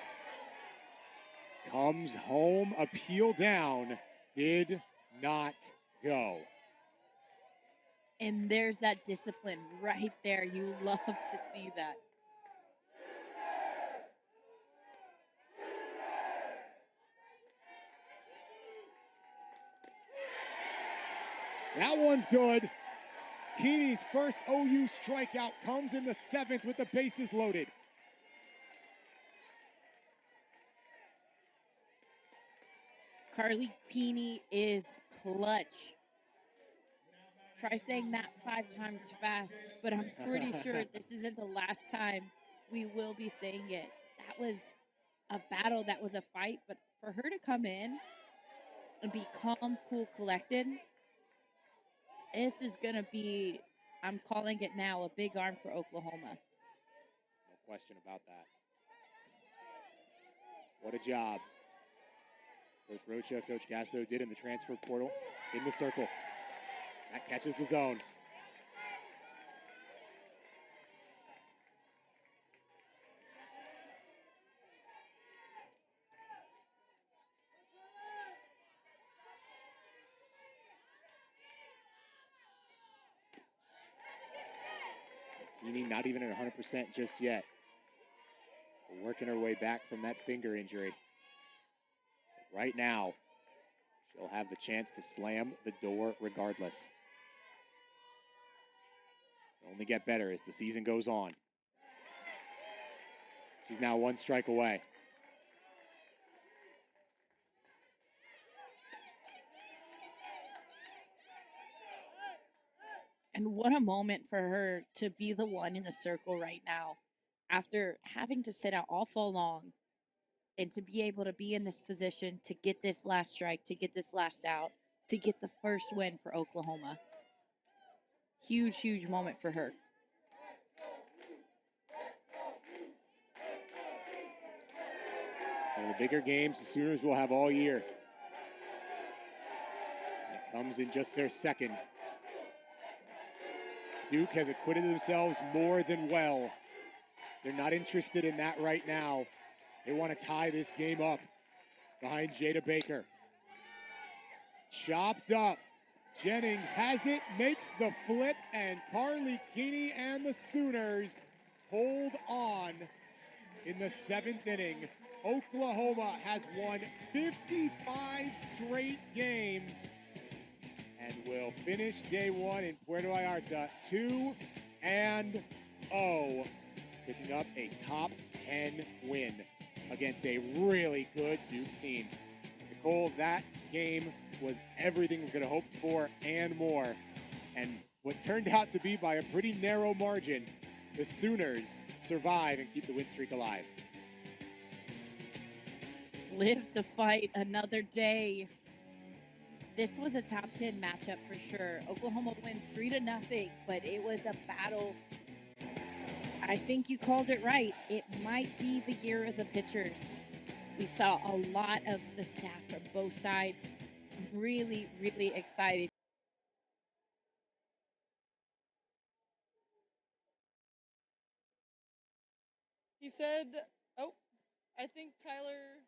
comes home, appeal down, did not go. And there's that discipline right there. You love to see that. That one's good. Keeney's first OU strikeout comes in the 7th with the bases loaded. Carly Keeney is clutch. Try saying that 5 times fast, but I'm pretty sure this isn't the last time we will be saying it. That was a battle, that was a fight, but for her to come in and be calm, cool, collected, this is going to be, I'm calling it now, a big arm for Oklahoma. No question about that. What a job Coach Rocha, Coach Gasso did in the transfer portal, in the circle. That catches the zone. Keeney not even at 100% just yet. Working her way back from that finger injury. Right now, she'll have the chance to slam the door regardless. It'll only get better as the season goes on. She's now 1 strike away. And what a moment for her to be the one in the circle right now. After having to sit out all fall long and to be able to be in this position to get this last strike, to get this last out, to get the first win for Oklahoma. Huge, huge moment for her. One of the bigger games the Sooners will have all year. And it comes in just their second. Duke has acquitted themselves more than well. They're not interested in that right now. They want to tie this game up behind Jada Baker. Chopped up. Jennings has it, makes the flip, and Carly Keeney and the Sooners hold on in the 7th inning. Oklahoma has won 55 straight games and will finish day 1 in Puerto Vallarta 2-0, picking up a top 10 win against a really good Duke team. Nicole, that game was everything we could have hoped for and more. And what turned out to be by a pretty narrow margin, the Sooners survive and keep the win streak alive. Live to fight another day. This was a top 10 matchup for sure. Oklahoma wins 3-0, but it was a battle. I think you called it right. It might be the year of the pitchers. We saw a lot of the staff from both sides. Really, really excited. He said, oh, I think Tyler